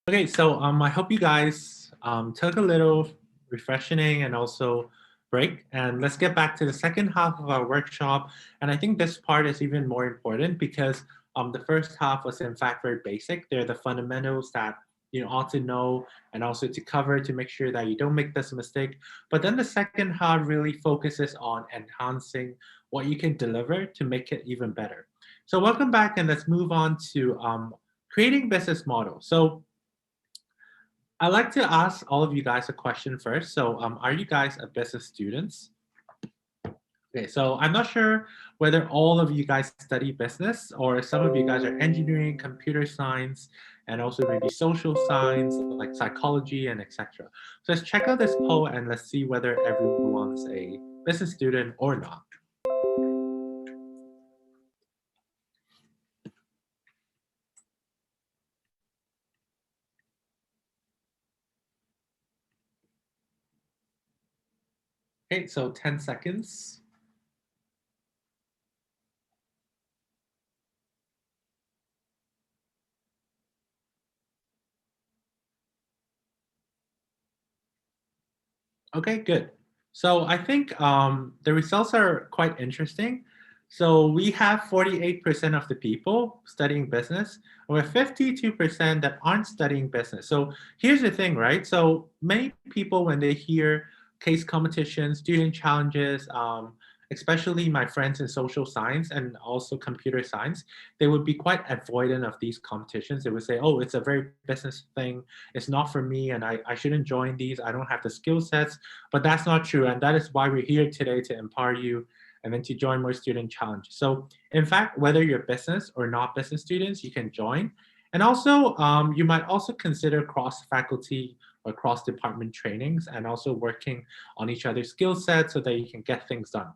Okay, so I hope you guys took a little refreshing and also break. And let's get back to the second half of our workshop. And I think this part is even more important because the first half was in fact very basic. They're the fundamentals that you ought to know and also to cover to make sure that you don't make this mistake. But then the second half really focuses on enhancing what you can deliver to make it even better. So welcome back and let's move on to creating business models. So I'd like to ask all of you guys a question first. So are you guys a business students? Okay, so I'm not sure whether all of you guys study business or some of you guys are engineering, computer science, and also maybe social science, like psychology and etc. So let's check out this poll and let's see whether everyone's a business student or not. Okay, so 10 seconds. Okay, good. So I think the results are quite interesting. So we have 48% of the people studying business, and we have 52% that aren't studying business. So here's the thing, right? So many people, when they hear case competitions, student challenges, especially my friends in social science and also computer science, they would be quite avoidant of these competitions. They would say, oh, it's a very business thing. It's not for me, and I shouldn't join these. I don't have the skill sets. But that's not true. And that is why we're here today, to empower you and then to join more student challenges. So in fact, whether you're business or not business students, you can join. And also, you might also consider cross-faculty or cross-department trainings and also working on each other's skill sets so that you can get things done.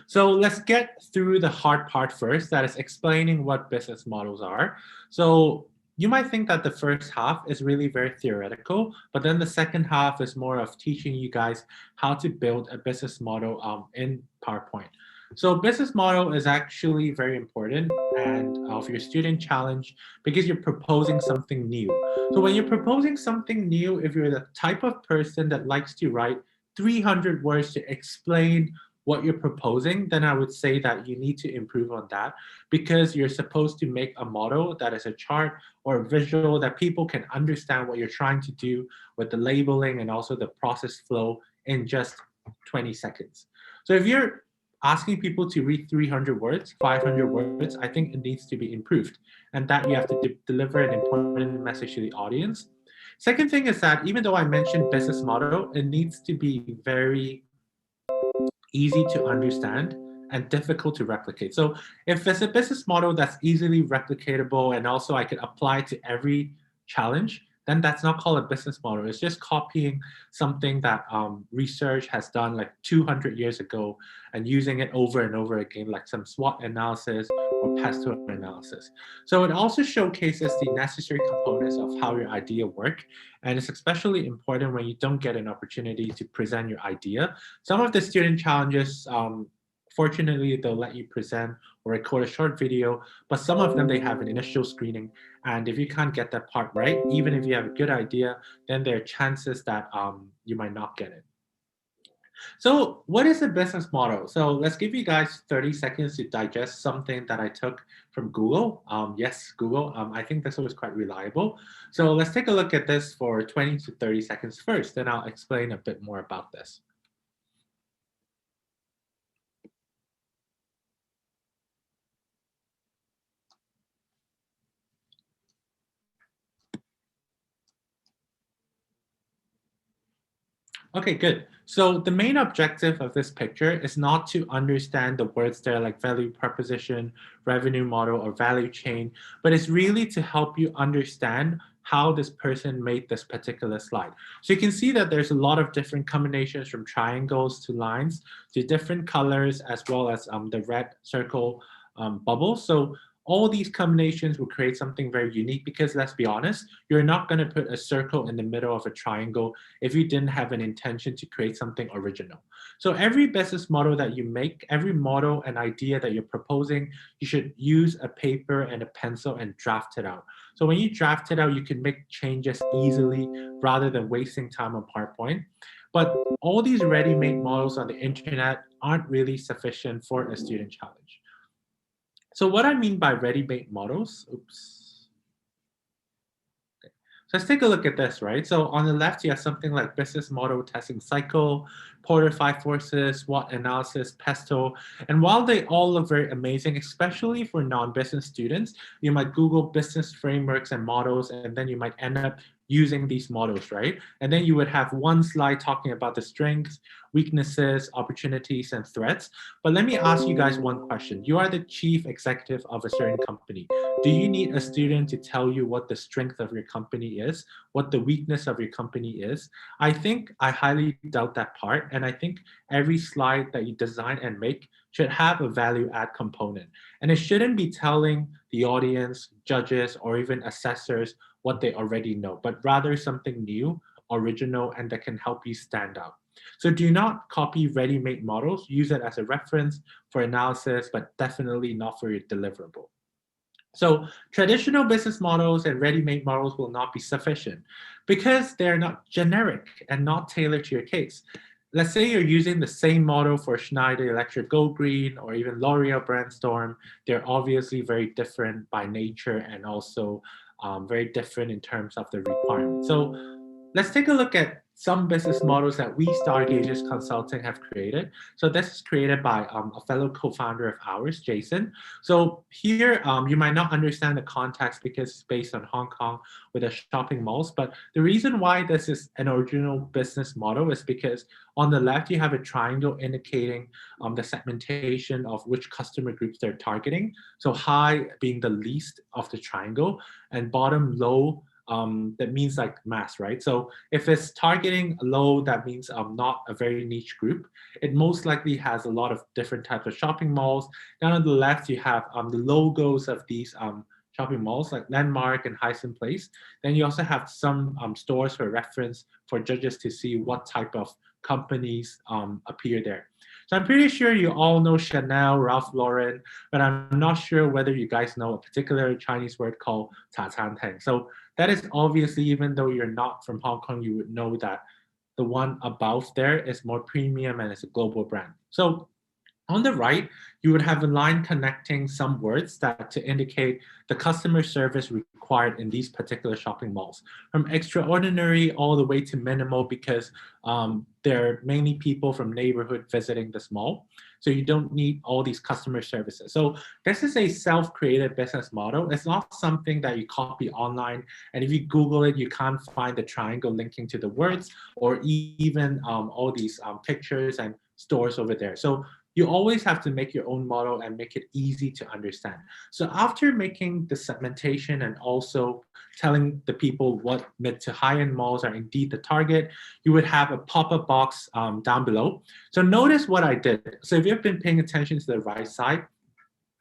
So let's get through the hard part first, that is explaining what business models are. So you might think that the first half is really very theoretical, but then the second half is more of teaching you guys how to build a business model in PowerPoint. So business model is actually very important and of your student challenge because you're proposing something new. So when you're proposing something new, if you're the type of person that likes to write 300 words to explain what you're proposing, then I would say that you need to improve on that because you're supposed to make a model that is a chart or a visual that people can understand what you're trying to do with the labeling and also the process flow in just 20 seconds. So if you're asking people to read 300 words, 500 words, I think it needs to be improved and that you have to deliver an important message to the audience. Second thing is that even though I mentioned business model, it needs to be very easy to understand and difficult to replicate. So if it's a business model that's easily replicatable and also I can apply to every challenge, then that's not called a business model. It's just copying something that research has done like 200 years ago and using it over and over again, like some SWOT analysis or pesto analysis. So it also showcases the necessary components of how your idea work. And it's especially important when you don't get an opportunity to present your idea. Some of the student challenges, fortunately, they'll let you present or record a short video, but some of them, they have an initial screening. And if you can't get that part right, even if you have a good idea, then there are chances that you might not get it. So what is a business model? So let's give you guys 30 seconds to digest something that I took from Google. Yes, Google. I think this was quite reliable. So let's take a look at this for 20 to 30 seconds first, then I'll explain a bit more about this. Okay, good. So the main objective of this picture is not to understand the words there like value proposition, revenue model, or value chain, but it's really to help you understand how this person made this particular slide. So you can see that there's a lot of different combinations from triangles to lines to different colors as well as the red circle bubble. So all these combinations will create something very unique because let's be honest, you're not going to put a circle in the middle of a triangle if you didn't have an intention to create something original. So every business model that you make, every model and idea that you're proposing, you should use a paper and a pencil and draft it out. So when you draft it out, you can make changes easily rather than wasting time on PowerPoint. But all these ready-made models on the internet aren't really sufficient for a student challenge. So what I mean by ready-made models, So let's take a look at this, right? So on the left, you have something like business model testing cycle, Porter 5 forces, SWOT analysis, pesto. And while they all look very amazing, especially for non-business students, you might Google business frameworks and models, and then you might end up using these models, right? And then you would have one slide talking about the strengths, weaknesses, opportunities, and threats. But let me ask you guys one question. You are the chief executive of a certain company. Do you need a student to tell you what the strength of your company is, what the weakness of your company is? I think I highly doubt that part. And I think every slide that you design and make should have a value add component. And it shouldn't be telling the audience, judges, or even assessors what they already know, but rather something new, original, and that can help you stand out. So do not copy ready-made models. Use it as a reference for analysis, but definitely not for your deliverable. So traditional business models and ready-made models will not be sufficient because they're not generic and not tailored to your case. Let's say you're using the same model for Schneider Electric Go Green or even L'Oreal Brainstorm. They're obviously very different by nature and also very different in terms of the requirements. So let's take a look at some business models that we Stargazers Consulting have created. So this is created by a fellow co-founder of ours, Jason. So here you might not understand the context because it's based on Hong Kong with the shopping malls. But the reason why this is an original business model is because on the left, you have a triangle indicating the segmentation of which customer groups they're targeting. So high being the least of the triangle and bottom low, that means like mass, right? So if it's targeting low, that means not a very niche group. It most likely has a lot of different types of shopping malls. Down on the left, you have the logos of these shopping malls like Landmark and Hysan Place. Then you also have some stores for reference for judges to see what type of companies appear there. So I'm pretty sure you all know Chanel, Ralph Lauren, but I'm not sure whether you guys know a particular Chinese word called 茶餐厅. So that is obviously, even though you're not from Hong Kong, you would know that the one above there is more premium and it's a global brand. So on the right, you would have a line connecting some words that to indicate the customer service required in these particular shopping malls, from extraordinary all the way to minimal, because they're mainly people from neighborhood visiting this mall. So you don't need all these customer services. So this is a self-created business model. It's not something that you copy online. And if you Google it, you can't find the triangle linking to the words or even all these pictures and stores over there. So you always have to make your own model and make it easy to understand. So after making the segmentation and also telling the people what mid to high-end malls are indeed the target, you would have a pop-up box down below. So notice what I did. So if you've been paying attention to the right side,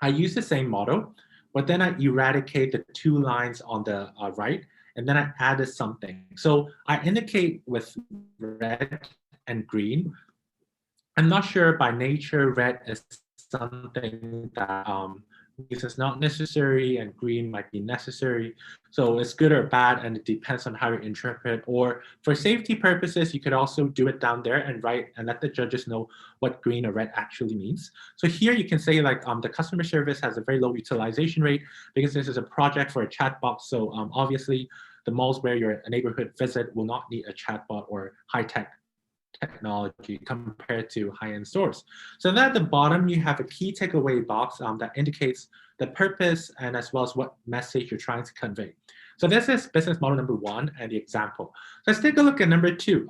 I use the same model, but then I eradicate the two lines on the right, and then I added something. So I indicate with red and green. I'm not sure by nature red is something that is not necessary and green might be necessary. So it's good or bad and it depends on how you interpret. Or for safety purposes, you could also do it down there and write and let the judges know what green or red actually means. So here you can say like the customer service has a very low utilization rate because this is a project for a chatbot. So obviously the malls where your neighborhood visit will not need a chatbot or high-tech technology compared to high-end stores. So then at the bottom, you have a key takeaway box that indicates the purpose and as well as what message you're trying to convey. So this is business model number one and the example. So let's take a look at number two.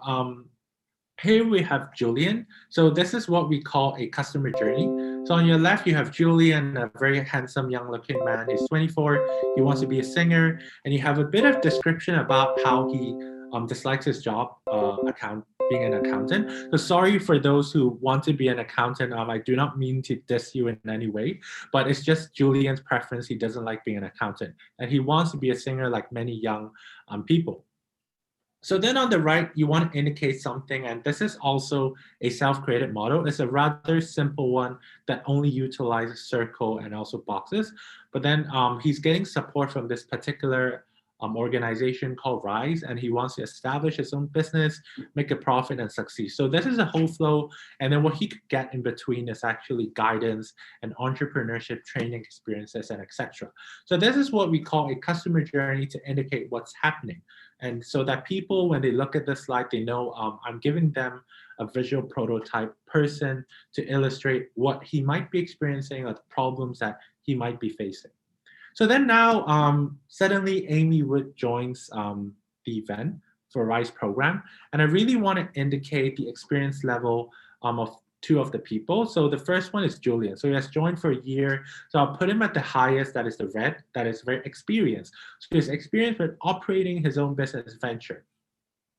Here we have Julian. So this is what we call a customer journey. So on your left, you have Julian, a very handsome young looking man. He's 24, he wants to be a singer, and you have a bit of description about how he dislikes his job, being an accountant. So sorry for those who want to be an accountant. I do not mean to diss you in any way, but it's just Julian's preference. He doesn't like being an accountant, and he wants to be a singer like many young people. So then on the right, you want to indicate something, and this is also a self-created model. It's a rather simple one that only utilizes circle and also boxes. But then he's getting support from this particular organization called Rise, and he wants to establish his own business, make a profit, and succeed. So this is a whole flow, and then what he could get in between is actually guidance and entrepreneurship training experiences and etc. So this is what we call a customer journey to indicate what's happening, and so that people, when they look at the slide, they know I'm giving them a visual prototype person to illustrate what he might be experiencing or the problems that he might be facing. So then now, suddenly Amy Wood joins the event for Rise program. And I really want to indicate the experience level of two of the people. So the first one is Julian. So he has joined for a year. So I'll put him at the highest, that is the red, that is very experienced. So he's experienced with operating his own business venture.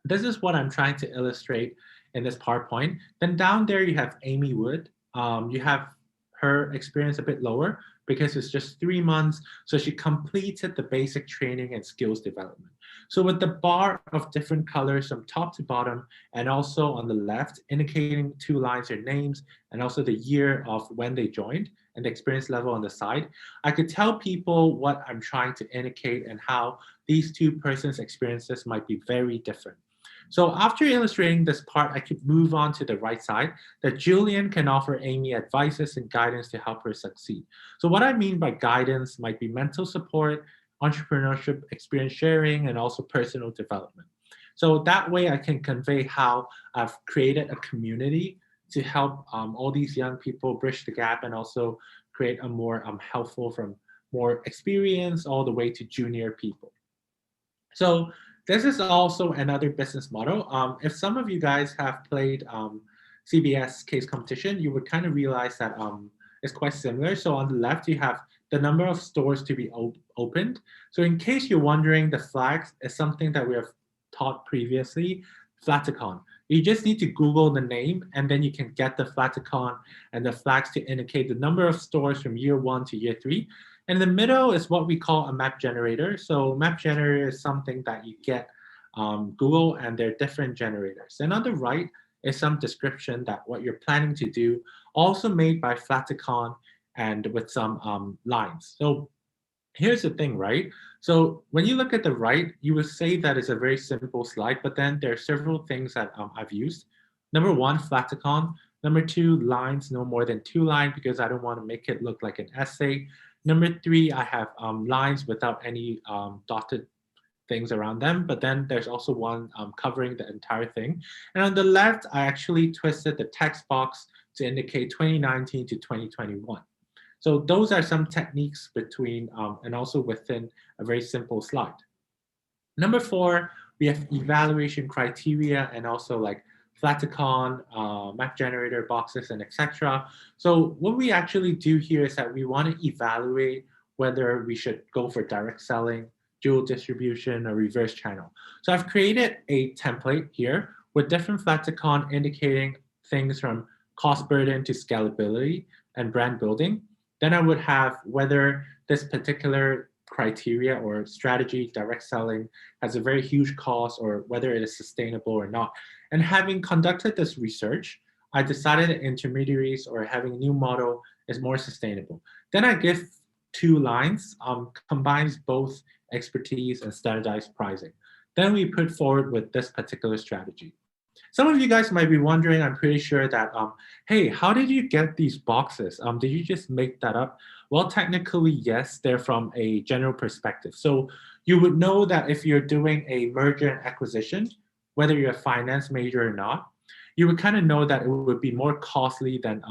This is what I'm trying to illustrate in this PowerPoint. Then down there, you have Amy Wood. You have her experience a bit lower because it's just 3 months. So she completed the basic training and skills development. So with the bar of different colors from top to bottom, and also on the left, indicating 2 lines, their names, and also the year of when they joined, and the experience level on the side, I could tell people what I'm trying to indicate and how these two persons' experiences might be very different. So after illustrating this part, I could move on to the right side, that Julian can offer Amy advices and guidance to help her succeed. So what I mean by guidance might be mental support, entrepreneurship, experience sharing, and also personal development. So that way I can convey how I've created a community to help all these young people bridge the gap and also create a more helpful from more experienced all the way to junior people. So this is also another business model. If some of you guys have played CBS case competition, you would kind of realize that it's quite similar. So on the left, you have the number of stores to be opened. So in case you're wondering, the flags is something that we have taught previously, Flaticon. You just need to Google the name and then you can get the Flaticon and the flags to indicate the number of stores from year 1 to year 3. And in the middle is what we call a map generator. So map generator is something that you get Google, and they're different generators. And on the right is some description that what you're planning to do, also made by Flaticon and with some lines. So here's the thing, right? So when you look at the right, you would say that it's a very simple slide, but then there are several things that I've used. Number 1, Flaticon. Number 2, lines, no more than 2 lines because I don't want to make it look like an essay. Number 3, I have lines without any dotted things around them, but then there's also one covering the entire thing. And on the left, I actually twisted the text box to indicate 2019 to 2021. So those are some techniques between and also within a very simple slide. Number 4, we have evaluation criteria and also like Flaticon, map generator boxes, and etc. So what we actually do here is that we want to evaluate whether we should go for direct selling, dual distribution, or reverse channel. So I've created a template here with different Flaticon indicating things from cost burden to scalability and brand building. Then I would have whether this particular criteria or strategy, direct selling, has a very huge cost or whether it is sustainable or not. And having conducted this research, I decided that intermediaries or having a new model is more sustainable. Then I give 2 lines, combines both expertise and standardized pricing. Then we put forward with this particular strategy. Some of you guys might be wondering, I'm pretty sure that, hey, how did you get these boxes? Did you just make that up? Well, technically, yes, they're from a general perspective. So you would know that if you're doing a merger and acquisition, whether you're a finance major or not, you would kind of know that it would be more costly than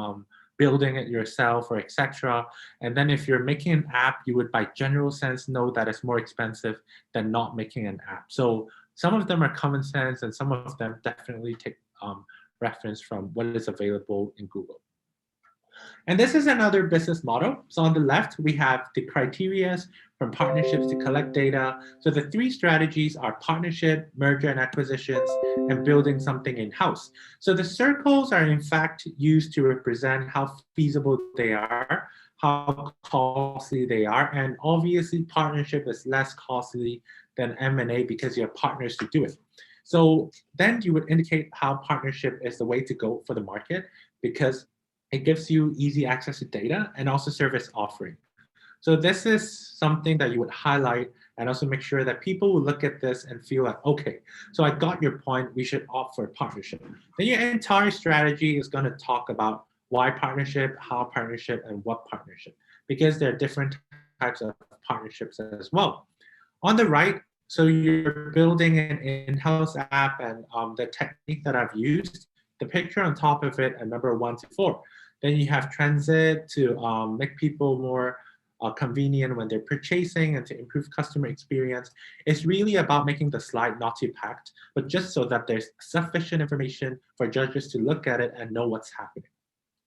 building it yourself or etc. And then if you're making an app, you would by general sense know that it's more expensive than not making an app. So some of them are common sense and some of them definitely take reference from what is available in Google. And this is another business model. So on the left, we have the criteria from partnerships to collect data. So the 3 strategies are partnership, merger and acquisitions, and building something in-house. So the circles are in fact used to represent how feasible they are, how costly they are, and obviously partnership is less costly than M&A because you have partners to do it. So then you would indicate how partnership is the way to go for the market because it gives you easy access to data and also service offering. So this is something that you would highlight and also make sure that people will look at this and feel like, okay, so I got your point, we should opt for partnership. Then your entire strategy is going to talk about why partnership, how partnership, and what partnership, because there are different types of partnerships as well. On the right, so you're building an in-house app and the technique that I've used, the picture on top of it, and number 1 to 4. Then you have transit to make people more convenient when they're purchasing and to improve customer experience. It's really about making the slide not too packed, but just so that there's sufficient information for judges to look at it and know what's happening.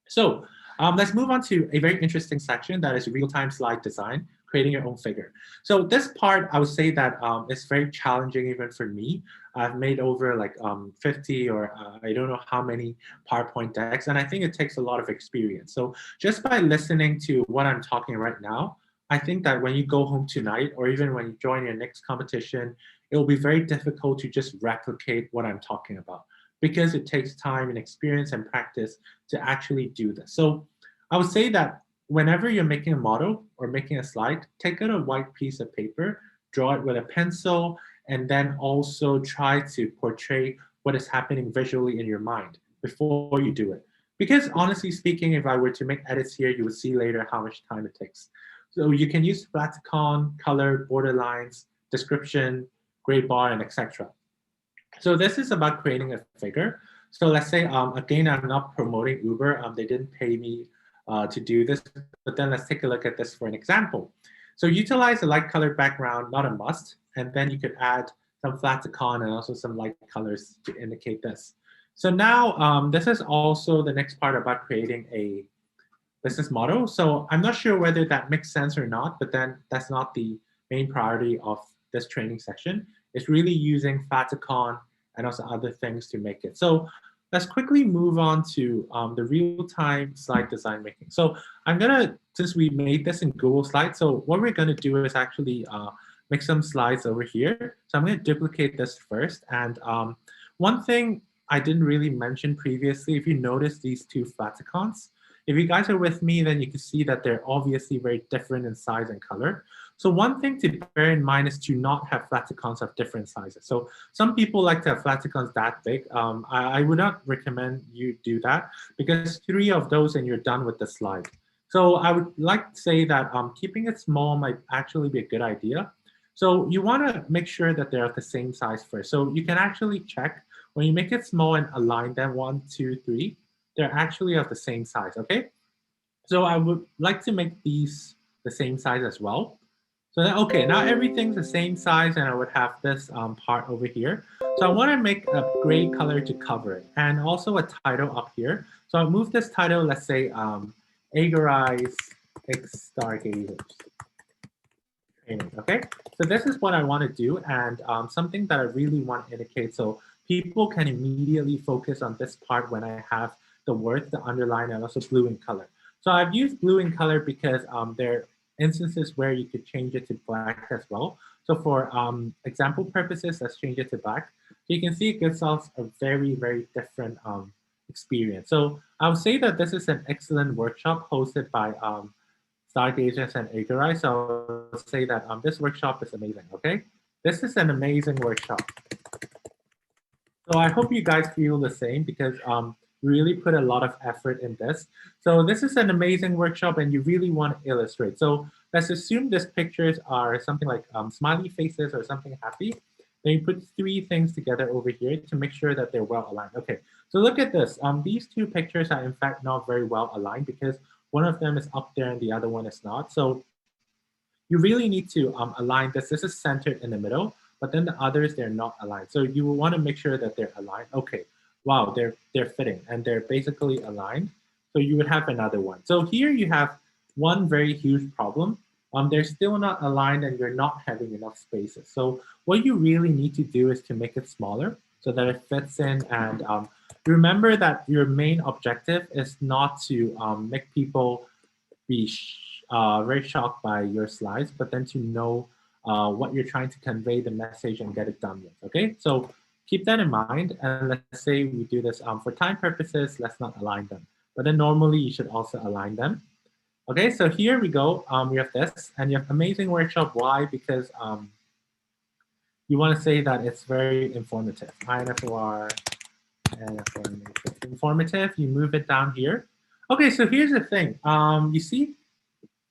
So let's move on to a very interesting section that is real-time slide design, creating your own figure. So this part, I would say that it's very challenging even for me. I've made over like 50 or I don't know how many PowerPoint decks, and I think it takes a lot of experience. So just by listening to what I'm talking right now, I think that when you go home tonight or even when you join your next competition, it will be very difficult to just replicate what I'm talking about because it takes time and experience and practice to actually do this. So I would say that whenever you're making a model or making a slide, take out a white piece of paper, draw it with a pencil, and then also try to portray what is happening visually in your mind before you do it. Because honestly speaking, if I were to make edits here, you would see later how much time it takes. So you can use Flaticon, color, border lines, description, gray bar, and etc. So this is about creating a figure. So let's say, again, I'm not promoting Uber. They didn't pay me to do this, but then let's take a look at this for an example. So utilize a light colored background, not a must, and then you could add some flaticon and also some light colors to indicate this. So now this is also the next part about creating a business model. So I'm not sure whether that makes sense or not, but then that's not the main priority of this training section. It's really using Faticon and also other things to make it. So let's quickly move on to the real-time slide design making. So I'm gonna, since we made this in Google Slides, so what we're gonna do is actually make some slides over here. So I'm gonna duplicate this first. And one thing I didn't really mention previously, if you notice these two Faticons, if you guys are with me, then you can see that they're obviously very different in size and color. So one thing to bear in mind is to not have flaticons of different sizes. So some people like to have flaticons that big. I would not recommend you do that because 3 of those and you're done with the slide. So I would like to say that keeping it small might actually be a good idea. So you want to make sure that they're of the same size first. So you can actually check when you make it small and align them 1, 2, 3. They're actually of the same size, okay? So I would like to make these the same size as well. So then, okay, now everything's the same size and I would have this part over here. So I want to make a gray color to cover it and also a title up here. So I'll move this title, let's say Agorize X Stargazers. Okay, so this is what I want to do and something that I really want to indicate so people can immediately focus on this part when I have the word, the underline, and also blue in color. So I've used blue in color because there are instances where you could change it to black as well. So for example purposes, let's change it to black. So you can see it gives us a very, very different experience. So I would say that this is an excellent workshop hosted by Stargazers and Agorize. So I'll say that this workshop is amazing, okay? This is an amazing workshop. So I hope you guys feel the same because really put a lot of effort in this. So this is an amazing workshop and you really want to illustrate. So let's assume these pictures are something like smiley faces or something happy. Then you put 3 things together over here to make sure that they're well aligned. Okay, so look at this. These 2 pictures are in fact not very well aligned because one of them is up there and the other one is not. So you really need to align this. This is centered in the middle, but then the others, they're not aligned. So you will want to make sure that they're aligned. Okay, wow, they're fitting and they're basically aligned. So you would have another one. So here you have one very huge problem. They're still not aligned and you're not having enough spaces. So what you really need to do is to make it smaller so that it fits in. And remember that your main objective is not to make people be very shocked by your slides, but then to know what you're trying to convey the message and get it done with, okay? So keep that in mind. And let's say we do this for time purposes, let's not align them. But then normally you should also align them. Okay, so here we go. We have this, and you have amazing workshop. Why? Because you want to say that it's very informative. INFOR, informative. You move it down here. Okay, so here's the thing. You see,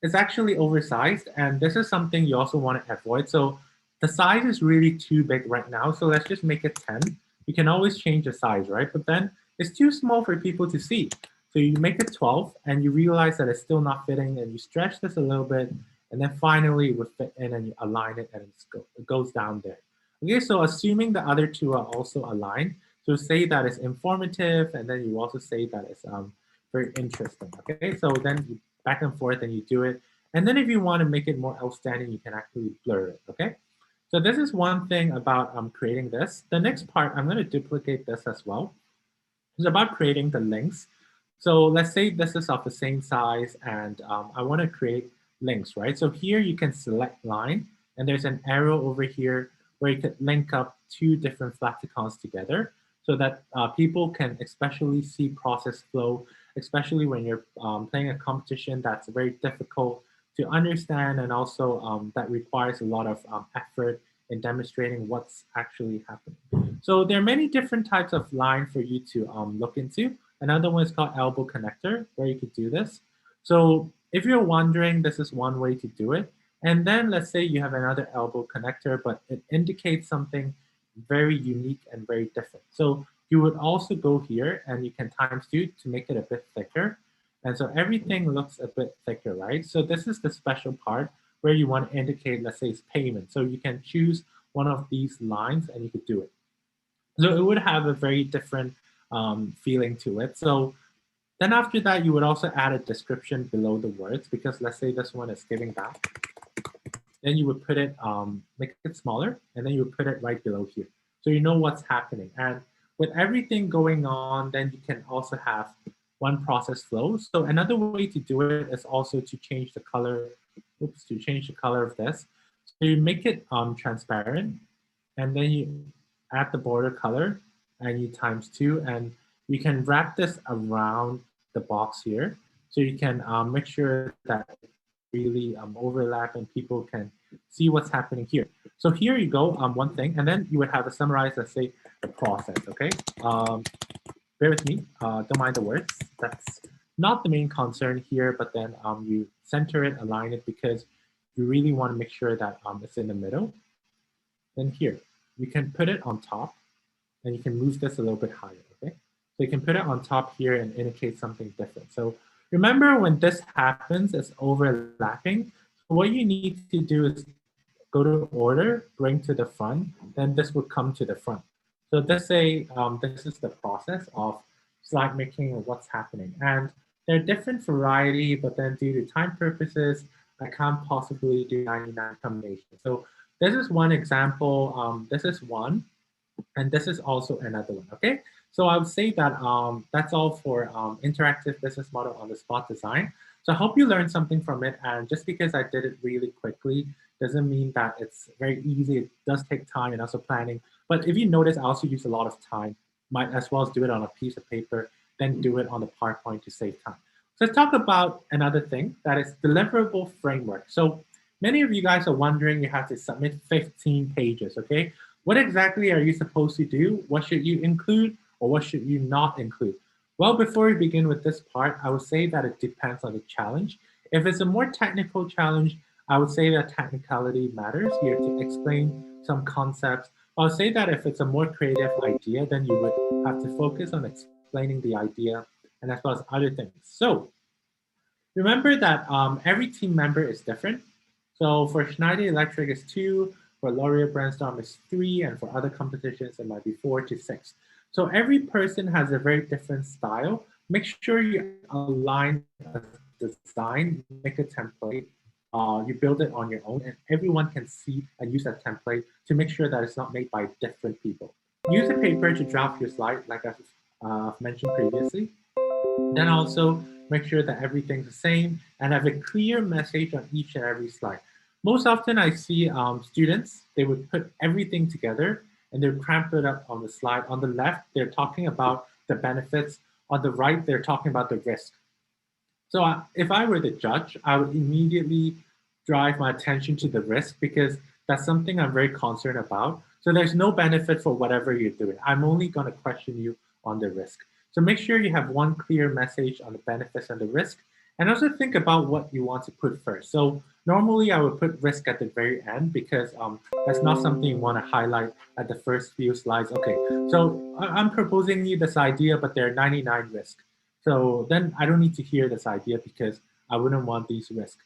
it's actually oversized, and this is something you also want to avoid. So the size is really too big right now. So let's just make it 10. You can always change the size, right? But then it's too small for people to see. So you make it 12 and you realize that it's still not fitting and you stretch this a little bit and then finally it would fit in and you align it and it goes down there. Okay, so assuming the other 2 are also aligned, so say that it's informative and then you also say that it's very interesting. Okay, so then you back and forth and you do it. And then if you want to make it more outstanding, you can actually blur it, okay? So this is one thing about creating this. The next part, I'm going to duplicate this as well. It's about creating the links. So let's say this is of the same size and I want to create links, right? So here you can select line and there's an arrow over here where you could link up 2 different flaticons together so that people can especially see process flow, especially when you're playing a competition that's very difficult to understand and also that requires a lot of effort in demonstrating what's actually happening. So there are many different types of line for you to look into. Another one is called elbow connector, where you could do this. So if you're wondering, this is one way to do it. And then let's say you have another elbow connector, but it indicates something very unique and very different. So you would also go here and you can times 2 to make it a bit thicker. And so everything looks a bit thicker, right? So this is the special part where you want to indicate, let's say it's payment. So you can choose one of these lines and you could do it. So it would have a very different feeling to it. So then after that, you would also add a description below the words, because let's say this one is giving back. Then you would put it, make it smaller, and then you would put it right below here. So you know what's happening. And with everything going on, then you can also have one process flow. So another way to do it is also to change the color, to change the color of this. So you make it transparent, and then you add the border color, and you times 2, and you can wrap this around the box here. So you can make sure that really overlap and people can see what's happening here. So here you go, one thing, and then you would have a summarize, let's say, the process, okay? Bear with me, don't mind the words. That's not the main concern here, but then you center it, align it, because you really want to make sure that it's in the middle. Then here, you can put it on top, and you can move this a little bit higher, okay? So you can put it on top here and indicate something different. So remember, when this happens, it's overlapping. So what you need to do is go to order, bring to the front, then this would come to the front. So this is the process of slide making and what's happening. And there are different variety, but then due to time purposes, I can't possibly do 99 combinations. So this is one example, this is one, and this is also another one, okay? So I would say that that's all for interactive business model on the spot design. So I hope you learned something from it, and just because I did it really quickly doesn't mean that it's very easy. It does take time and also planning. But if you notice, I also use a lot of time. Might as well as do it on a piece of paper, then do it on the PowerPoint to save time. So let's talk about another thing, that is Deliverable Framework. So many of you guys are wondering, you have to submit 15 pages, okay? What exactly are you supposed to do? What should you include or what should you not include? Well, before we begin with this part, I would say that it depends on the challenge. If it's a more technical challenge, I would say that technicality matters. You have to explain some concepts. I would say that if it's a more creative idea, then you would have to focus on explaining the idea and as well as other things. So remember that every team member is different. So for Schneider Electric is 2, for L'Oreal Brainstorm is 3, and for other competitions it might be 4 to 6. So every person has a very different style. Make sure you align a design, make a template, you build it on your own, and everyone can see and use that template to make sure that it's not made by different people. Use a paper to draft your slide, like I've mentioned previously. Then also make sure that everything's the same and have a clear message on each and every slide. Most often I see students, they would put everything together and they're cramp it up on the slide. On the left, they're talking about the benefits. On the right, they're talking about the risk. So if I were the judge, I would immediately drive my attention to the risk, because that's something I'm very concerned about. So there's no benefit for whatever you're doing. I'm only going to question you on the risk. So make sure you have one clear message on the benefits and the risk, and also think about what you want to put first. So normally I would put risk at the very end, because that's not something you want to highlight at the first few slides. Okay, so I'm proposing you this idea, but there are 99 risks. So then I don't need to hear this idea, because I wouldn't want these risks.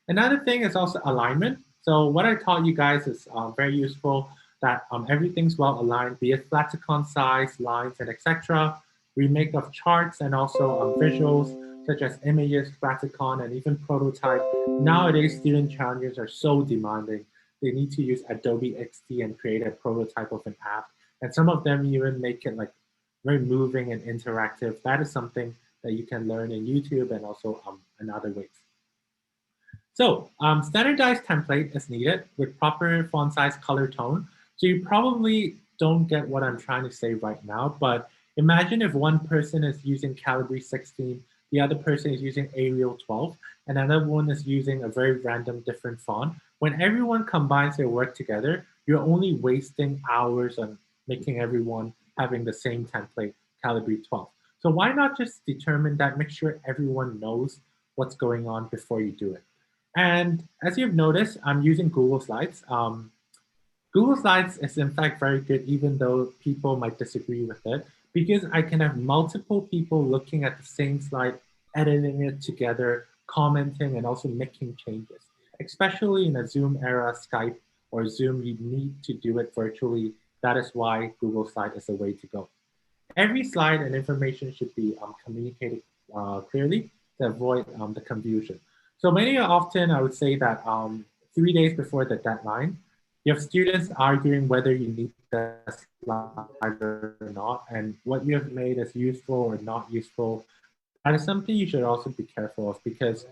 Another thing is also alignment. So what I taught you guys is very useful, that everything's well aligned, be it flaticon size, lines, and etc. Remake of charts and also visuals, such as images, flaticon, and even prototype. Nowadays, student challenges are so demanding. They need to use Adobe XD and create a prototype of an app. And some of them even make it like very moving and interactive. That is something that you can learn in YouTube and also in other ways. So standardized template is needed with proper font size, color tone. So you probably don't get what I'm trying to say right now, but imagine if one person is using Calibri 16, the other person is using Arial 12, and another one is using a very random different font. When everyone combines their work together, you're only wasting hours on making everyone having the same template, Calibri 12. So why not just determine that, make sure everyone knows what's going on before you do it. And as you've noticed, I'm using Google Slides. Google Slides is in fact very good, even though people might disagree with it, because I can have multiple people looking at the same slide, editing it together, commenting, and also making changes. Especially in a Zoom era, Skype, or Zoom, you need to do it virtually. That is why Google Slide is the way to go. Every slide and information should be communicated clearly to avoid the confusion. So many often I would say that 3 days before the deadline, you have students arguing whether you need the slide or not, and what you have made is useful or not useful. That is something you should also be careful of, because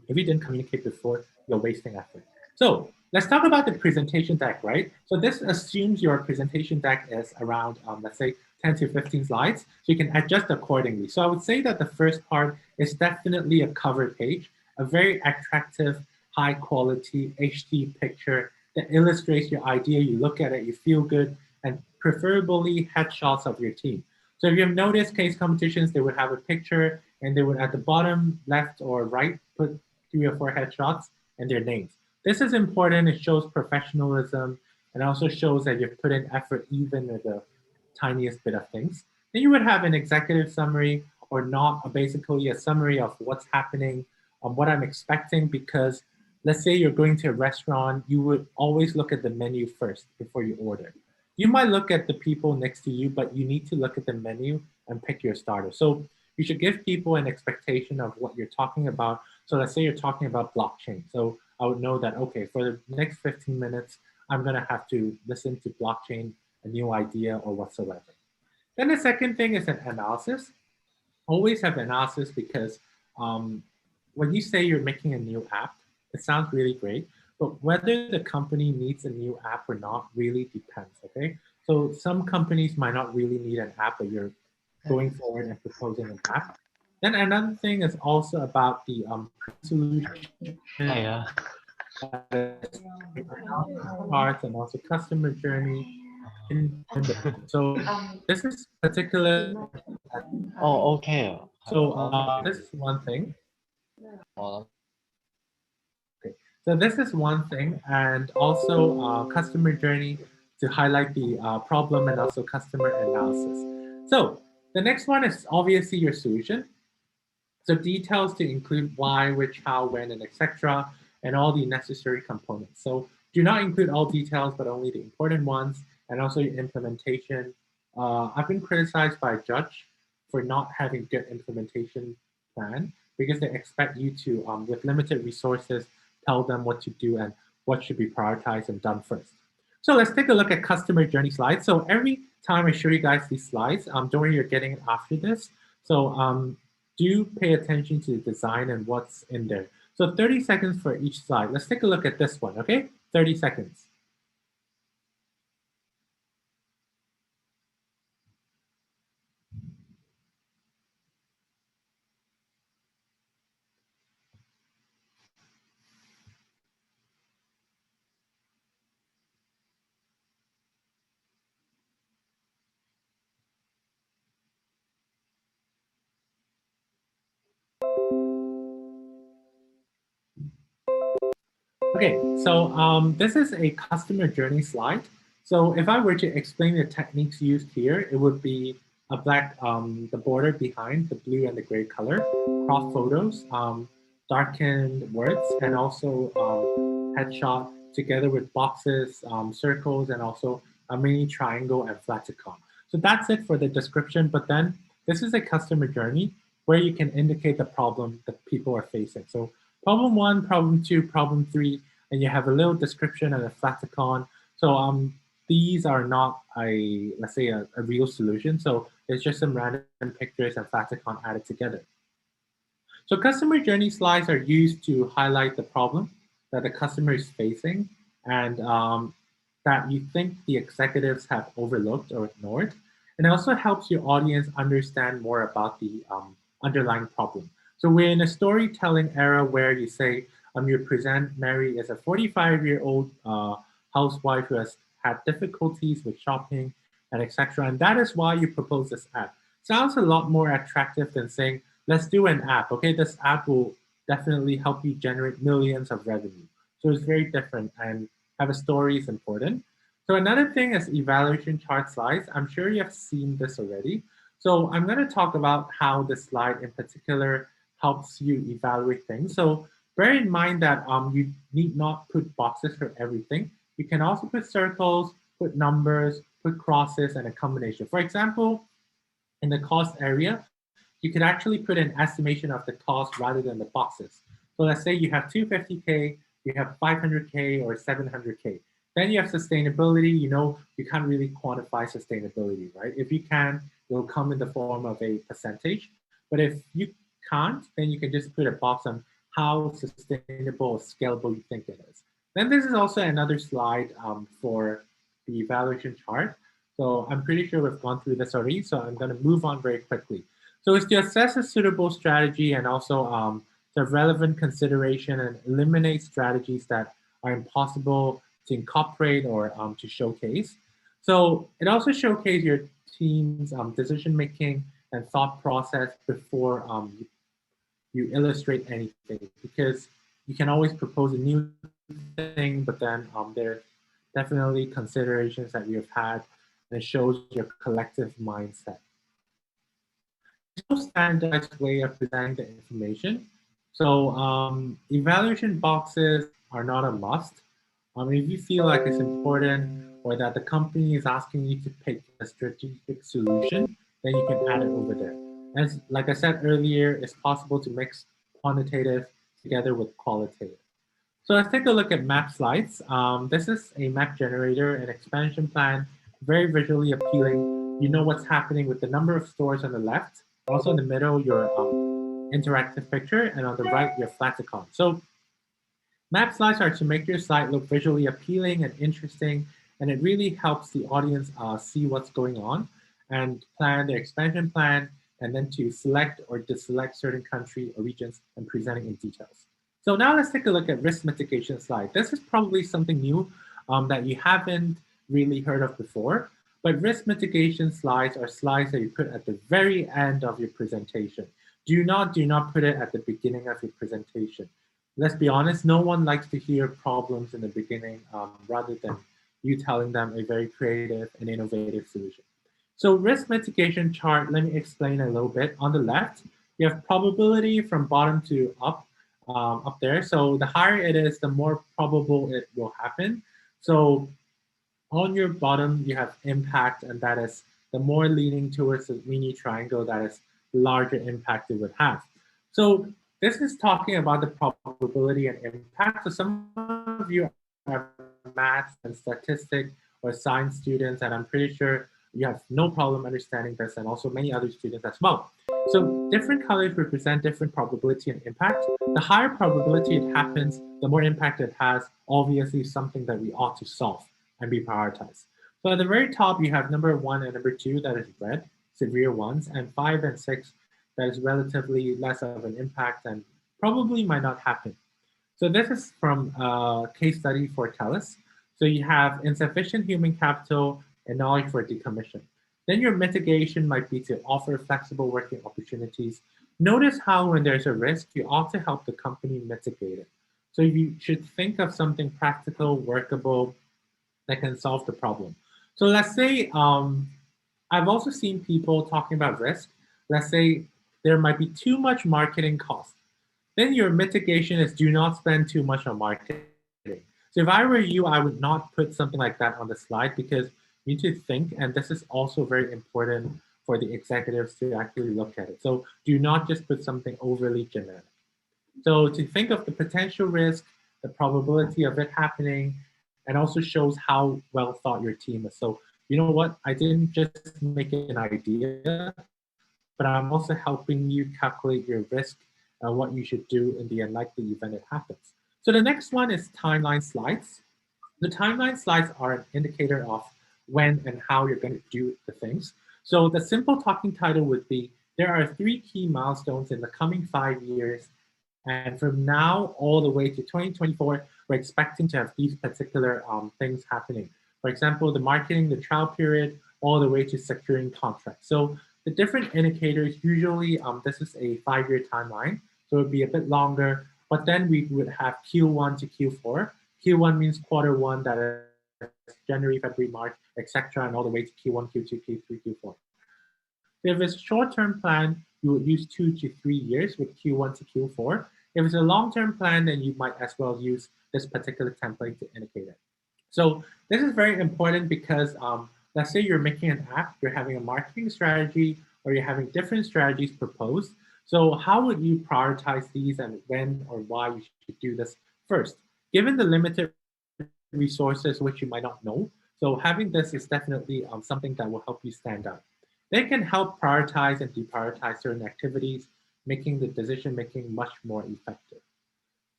if you didn't communicate before, you're wasting effort. So let's talk about the presentation deck, right? So this assumes your presentation deck is around, let's say, 10 to 15 slides, so you can adjust accordingly. So I would say that the first part is definitely a cover page, a very attractive, high quality HD picture that illustrates your idea. You look at it, you feel good, and preferably headshots of your team. So if you've noticed case competitions, they would have a picture and they would at the bottom left or right put 3 or 4 headshots and their names. This is important. It shows professionalism and also shows that you've put in effort even with the tiniest bit of things. Then you would have an executive summary, or not, basically a summary of what's happening, what I'm expecting, because let's say you're going to a restaurant, you would always look at the menu first before you order. You might look at the people next to you, but you need to look at the menu and pick your starter. So you should give people an expectation of what you're talking about. So let's say you're talking about blockchain. So I would know that, okay, for the next 15 minutes, I'm going to have to listen to blockchain, a new idea, or whatsoever. Then the second thing is an analysis. Always have analysis, because when you say you're making a new app, it sounds really great, but whether the company needs a new app or not really depends, okay? So some companies might not really need an app, but you're going forward and proposing an app. Then another thing is also about the solution parts and also customer journey. So this is particular. Oh, okay. So this is one thing. Okay. So this is one thing, and also customer journey to highlight the problem and also customer analysis. So the next one is obviously your solution. So details to include why, which, how, when, and etc., and all the necessary components. So do not include all details, but only the important ones, and also your implementation. I've been criticized by a judge for not having good implementation plan, because they expect you to, with limited resources, tell them what to do and what should be prioritized and done first. So let's take a look at customer journey slides. So every time I show you guys these slides, don't worry, you're getting it after this. So do pay attention to the design and what's in there. So 30 seconds for each slide. Let's take a look at this one, okay? 30 seconds. Okay, so this is a customer journey slide. So if I were to explain the techniques used here, it would be a black, the border behind the blue and the gray color, crop photos, darkened words, and also headshot together with boxes, circles, and also a mini triangle and flaticon. So that's it for the description, but then this is a customer journey where you can indicate the problem that people are facing. So problem 1, problem 2, problem 3, and you have a little description and a flaticon. So these are not let's say a real solution. So it's just some random pictures and flaticon added together. So customer journey slides are used to highlight the problem that the customer is facing, and that you think the executives have overlooked or ignored. And it also helps your audience understand more about the underlying problem. So we're in a storytelling era where you say, you present Mary as a 45-year-old housewife who has had difficulties with shopping and etc. And that is why you propose this app. Sounds a lot more attractive than saying, let's do an app. Okay, this app will definitely help you generate millions of revenue. So it's very different, and have a story is important. So another thing is evaluation chart slides. I'm sure you have seen this already. So I'm going to talk about how this slide in particular helps you evaluate things. So bear in mind that you need not put boxes for everything. You can also put circles, put numbers, put crosses, and a combination. For example, in the cost area, you could actually put an estimation of the cost rather than the boxes. So let's say you have 250K, you have 500K or 700K. Then you have sustainability. You can't really quantify sustainability, right? If you can, it'll come in the form of a percentage. But if you can't, then you can just put a box on how sustainable or scalable you think it is. Then this is also another slide for the evaluation chart. So I'm pretty sure we've gone through this already, so I'm going to move on very quickly. So it's to assess a suitable strategy and also the relevant consideration and eliminate strategies that are impossible to incorporate or to showcase. So it also showcases your team's decision-making and thought process before you illustrate anything, because you can always propose a new thing, but then there are definitely considerations that you've had, and it shows your collective mindset. There's no standardized way of presenting the information. So evaluation boxes are not a must. If you feel like it's important or that the company is asking you to pick a strategic solution, then you can add it over there. As like I said earlier, it's possible to mix quantitative together with qualitative. So let's take a look at map slides. This is a map generator, an expansion plan, very visually appealing. You know what's happening with the number of stores on the left. Also in the middle, your interactive picture, and on the right, your flat icon. So map slides are to make your slide look visually appealing and interesting, and it really helps the audience see what's going on and plan their expansion plan, and then to select or deselect certain country or regions and presenting in details. So now let's take a look at risk mitigation slide. This is probably something new that you haven't really heard of before, but risk mitigation slides are slides that you put at the very end of your presentation. Do not put it at the beginning of your presentation. Let's be honest, no one likes to hear problems in the beginning rather than you telling them a very creative and innovative solution. So risk mitigation chart, let me explain a little bit. On the left, you have probability from bottom to up there. So the higher it is, the more probable it will happen. So on your bottom, you have impact, and that is the more leaning towards the mini triangle, that is the larger impact it would have. So this is talking about the probability and impact. So some of you are math and statistics or science students, and I'm pretty sure you have no problem understanding this, and also many other students as well. So different colors represent different probability and impact. The higher probability it happens, the more impact it has, obviously something that we ought to solve and be prioritized. So at the very top, you have number 1 and number 2, that is red, severe ones, and 5 and 6, that is relatively less of an impact and probably might not happen. So this is from a case study for TELUS. So you have insufficient human capital and knowledge for decommission. Then your mitigation might be to offer flexible working opportunities. Notice how when there's a risk, you ought to help the company mitigate it. So you should think of something practical, workable, that can solve the problem. So let's say, I've also seen people talking about risk. Let's say there might be too much marketing cost. Then your mitigation is do not spend too much on marketing. So if I were you, I would not put something like that on the slide, because you need to think, and this is also very important for the executives to actually look at it. So do not just put something overly generic. So to think of the potential risk, the probability of it happening, and also shows how well thought your team is. So you know what, I didn't just make an idea, but I'm also helping you calculate your risk and what you should do in the unlikely event it happens. So the next one is timeline slides. The timeline slides are an indicator of when and how you're going to do the things. So the simple talking title would be, there are 3 key milestones in the coming 5 years. And from now all the way to 2024, we're expecting to have these particular things happening. For example, the marketing, the trial period, all the way to securing contracts. So the different indicators, usually this is a 5-year timeline, so it would be a bit longer, but then we would have Q1 to Q4. Q1 means quarter 1, that January, February, March, etc., and all the way to Q1, Q2, Q3, Q4. If it's a short-term plan, you would use 2 to 3 years with Q1 to Q4. If it's a long-term plan, then you might as well use this particular template to indicate it. So this is very important because let's say you're making an app, you're having a marketing strategy, or you're having different strategies proposed. So how would you prioritize these and when or why you should do this first? Given the limited resources which you might not know, so having this is definitely something that will help you stand out. They can help prioritize and deprioritize certain activities, making the decision making much more effective.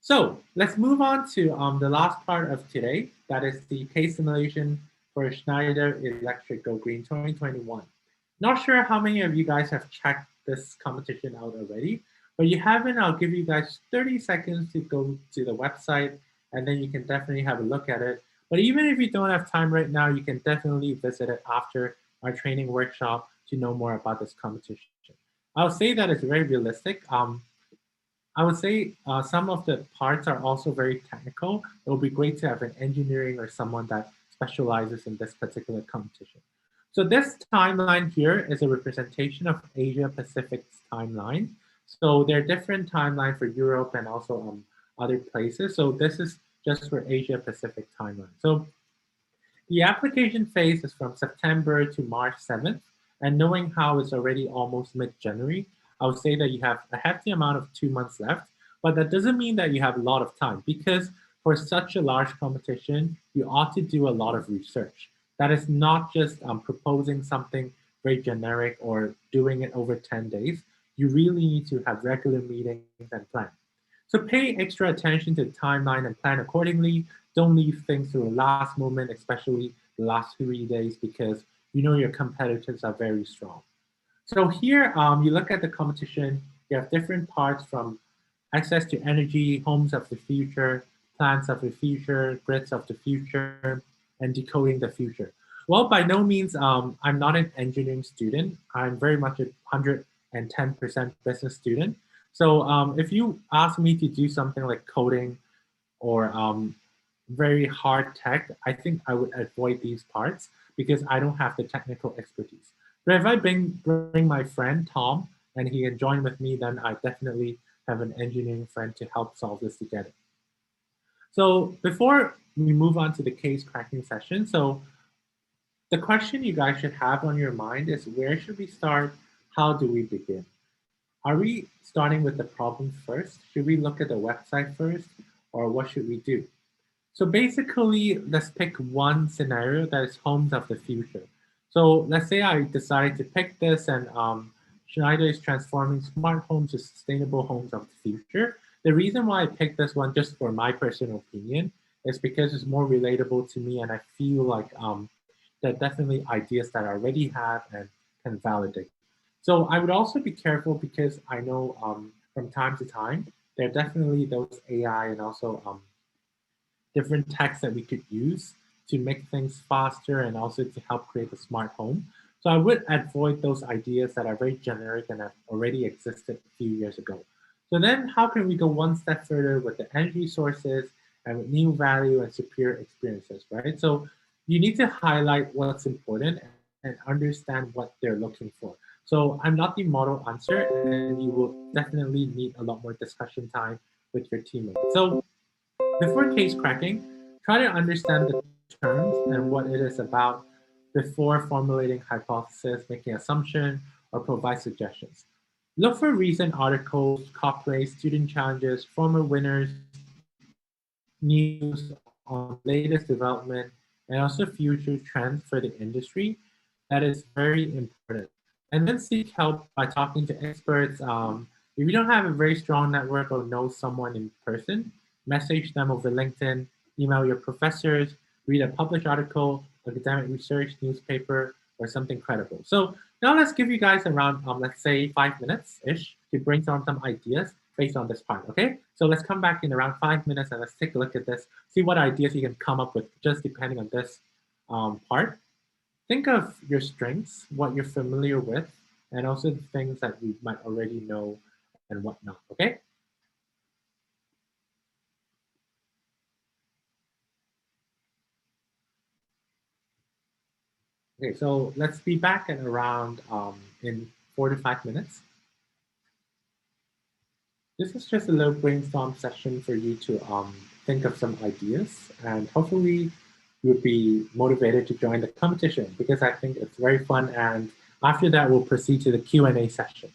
So let's move on to the last part of today. That is the case simulation for Schneider Electric Go Green 2021. Not sure how many of you guys have checked this competition out already, but you haven't, I'll give you guys 30 seconds to go to the website and then you can definitely have a look at it. But even if you don't have time right now, you can definitely visit it after our training workshop to know more about this competition. I'll say that it's very realistic. I would say some of the parts are also very technical. It would be great to have an engineering or someone that specializes in this particular competition. So this timeline here is a representation of Asia Pacific's timeline. So there are different timelines for Europe and also other places. So this is just for Asia Pacific timeline. So the application phase is from September to March 7th. And knowing how it's already almost mid-January, I would say that you have a hefty amount of 2 months left, but that doesn't mean that you have a lot of time because for such a large competition, you ought to do a lot of research. That is not just proposing something very generic or doing it over 10 days. You really need to have regular meetings and plan. So pay extra attention to the timeline and plan accordingly. Don't leave things to the last moment, especially the last 3 days, because you know your competitors are very strong. So here, you look at the competition, you have different parts from access to energy, homes of the future, plants of the future, grids of the future, and decoding the future. Well, by no means, I'm not an engineering student. I'm very much a 110% business student. So if you ask me to do something like coding or very hard tech, I think I would avoid these parts because I don't have the technical expertise. But if I bring my friend Tom and he can join with me, then I definitely have an engineering friend to help solve this together. So before we move on to the case cracking session, so the question you guys should have on your mind is where should we start? How do we begin? Are we starting with the problem first? Should we look at the website first? Or what should we do? So basically, let's pick one scenario that is homes of the future. So let's say I decided to pick this and Schneider is transforming smart homes to sustainable homes of the future. The reason why I picked this one, just for my personal opinion, is because it's more relatable to me and I feel like there are definitely ideas that I already have and can validate. So I would also be careful because I know from time to time, there are definitely those AI and also different techs that we could use to make things faster and also to help create a smart home. So I would avoid those ideas that are very generic and have already existed a few years ago. So then how can we go one step further with the energy sources and with new value and superior experiences, right? So you need to highlight what's important and understand what they're looking for. So I'm not the model answer, and you will definitely need a lot more discussion time with your teammates. So before case cracking, try to understand the terms and what it is about before formulating hypothesis, making assumption, or provide suggestions. Look for recent articles, copyrights, student challenges, former winners, news on latest development, and also future trends for the industry. That is very important. And then seek help by talking to experts. If you don't have a very strong network or know someone in person, message them over LinkedIn, email your professors, read a published article, academic research, newspaper, or something credible. So now let's give you guys around, let's say 5 minutes-ish to brainstorm some ideas based on this part, okay? So let's come back in around 5 minutes and let's take a look at this, see what ideas you can come up with just depending on this part. Think of your strengths, what you're familiar with, and also the things that you might already know and whatnot, okay? Okay, so let's be back at around in 4 to 5 minutes. This is just a little brainstorm session for you to think of some ideas, and hopefully you'll be motivated to join the competition because I think it's very fun. And after that, we'll proceed to the Q&A session.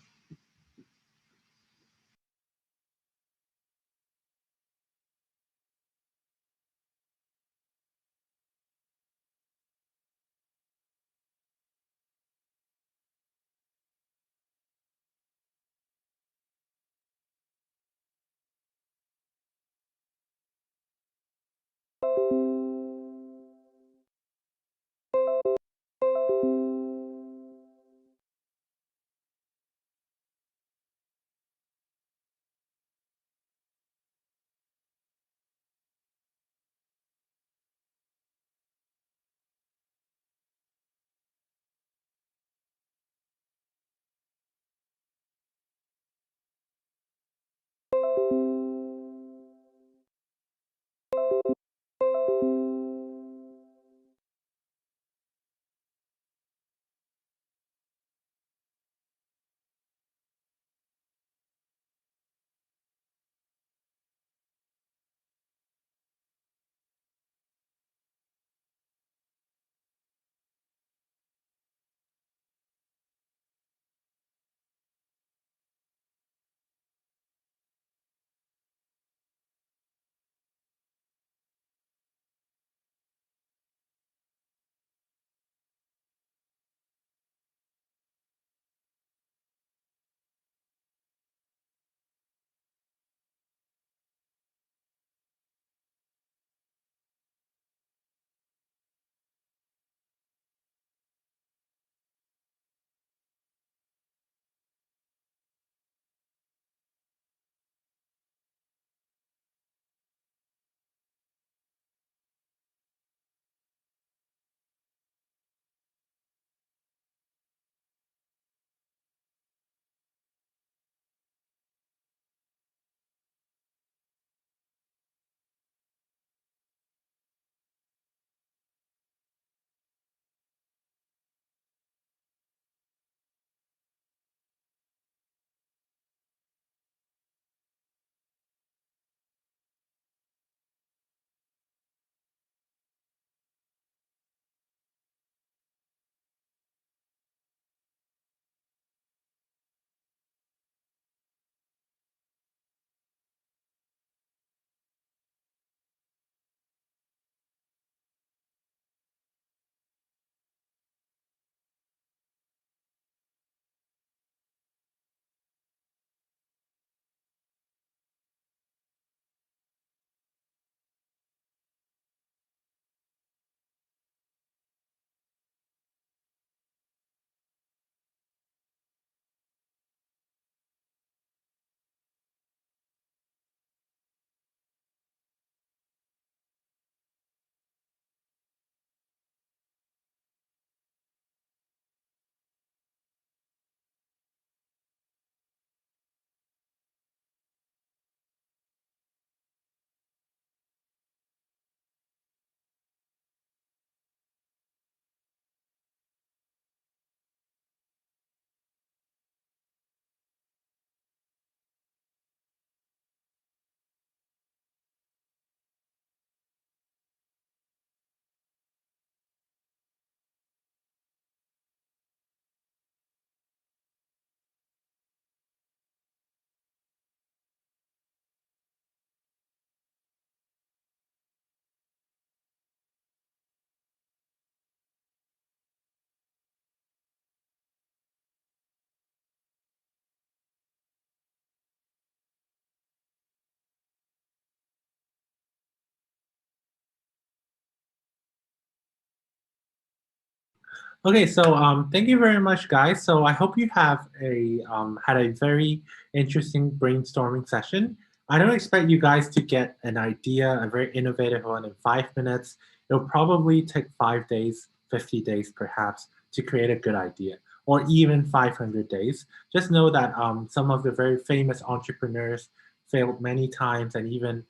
Okay, so thank you very much, guys. So I hope you have had a very interesting brainstorming session. I don't expect you guys to get an idea, a very innovative one, in 5 minutes. It'll probably take 5 days, 50 days perhaps, to create a good idea, or even 500 days. Just know that some of the very famous entrepreneurs failed many times, and even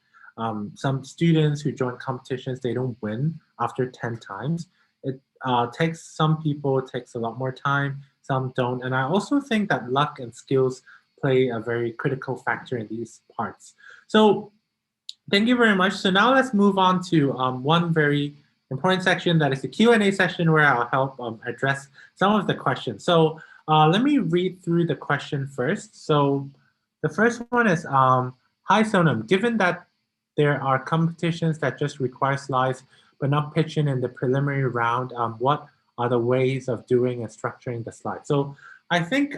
some students who join competitions, they don't win after 10 times. It takes some people, it takes a lot more time, some don't. And I also think that luck and skills play a very critical factor in these parts. So thank you very much. So now let's move on to one very important section, that is the Q&A session, where I'll help address some of the questions. So let me read through the question first. So the first one is, hi Sonam, given that there are competitions that just require slides but not pitching in the preliminary round, what are the ways of doing and structuring the slides? So I think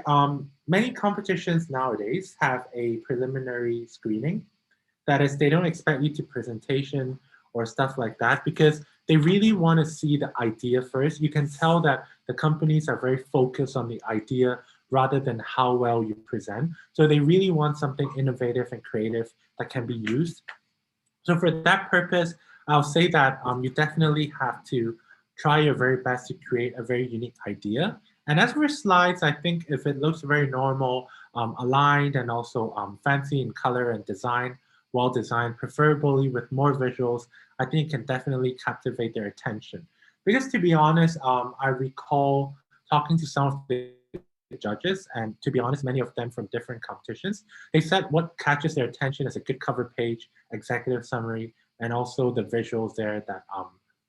many competitions nowadays have a preliminary screening. That is, they don't expect you to presentation or stuff like that, because they really want to see the idea first. You can tell that the companies are very focused on the idea rather than how well you present. So they really want something innovative and creative that can be used. So for that purpose, I'll say that you definitely have to try your very best to create a very unique idea. And as for slides, I think if it looks very normal, aligned, and also fancy in color and design, well designed, preferably with more visuals, I think it can definitely captivate their attention. Because to be honest, I recall talking to some of the judges, and to be honest, many of them from different competitions, they said what catches their attention is a good cover page, executive summary, and also the visuals there that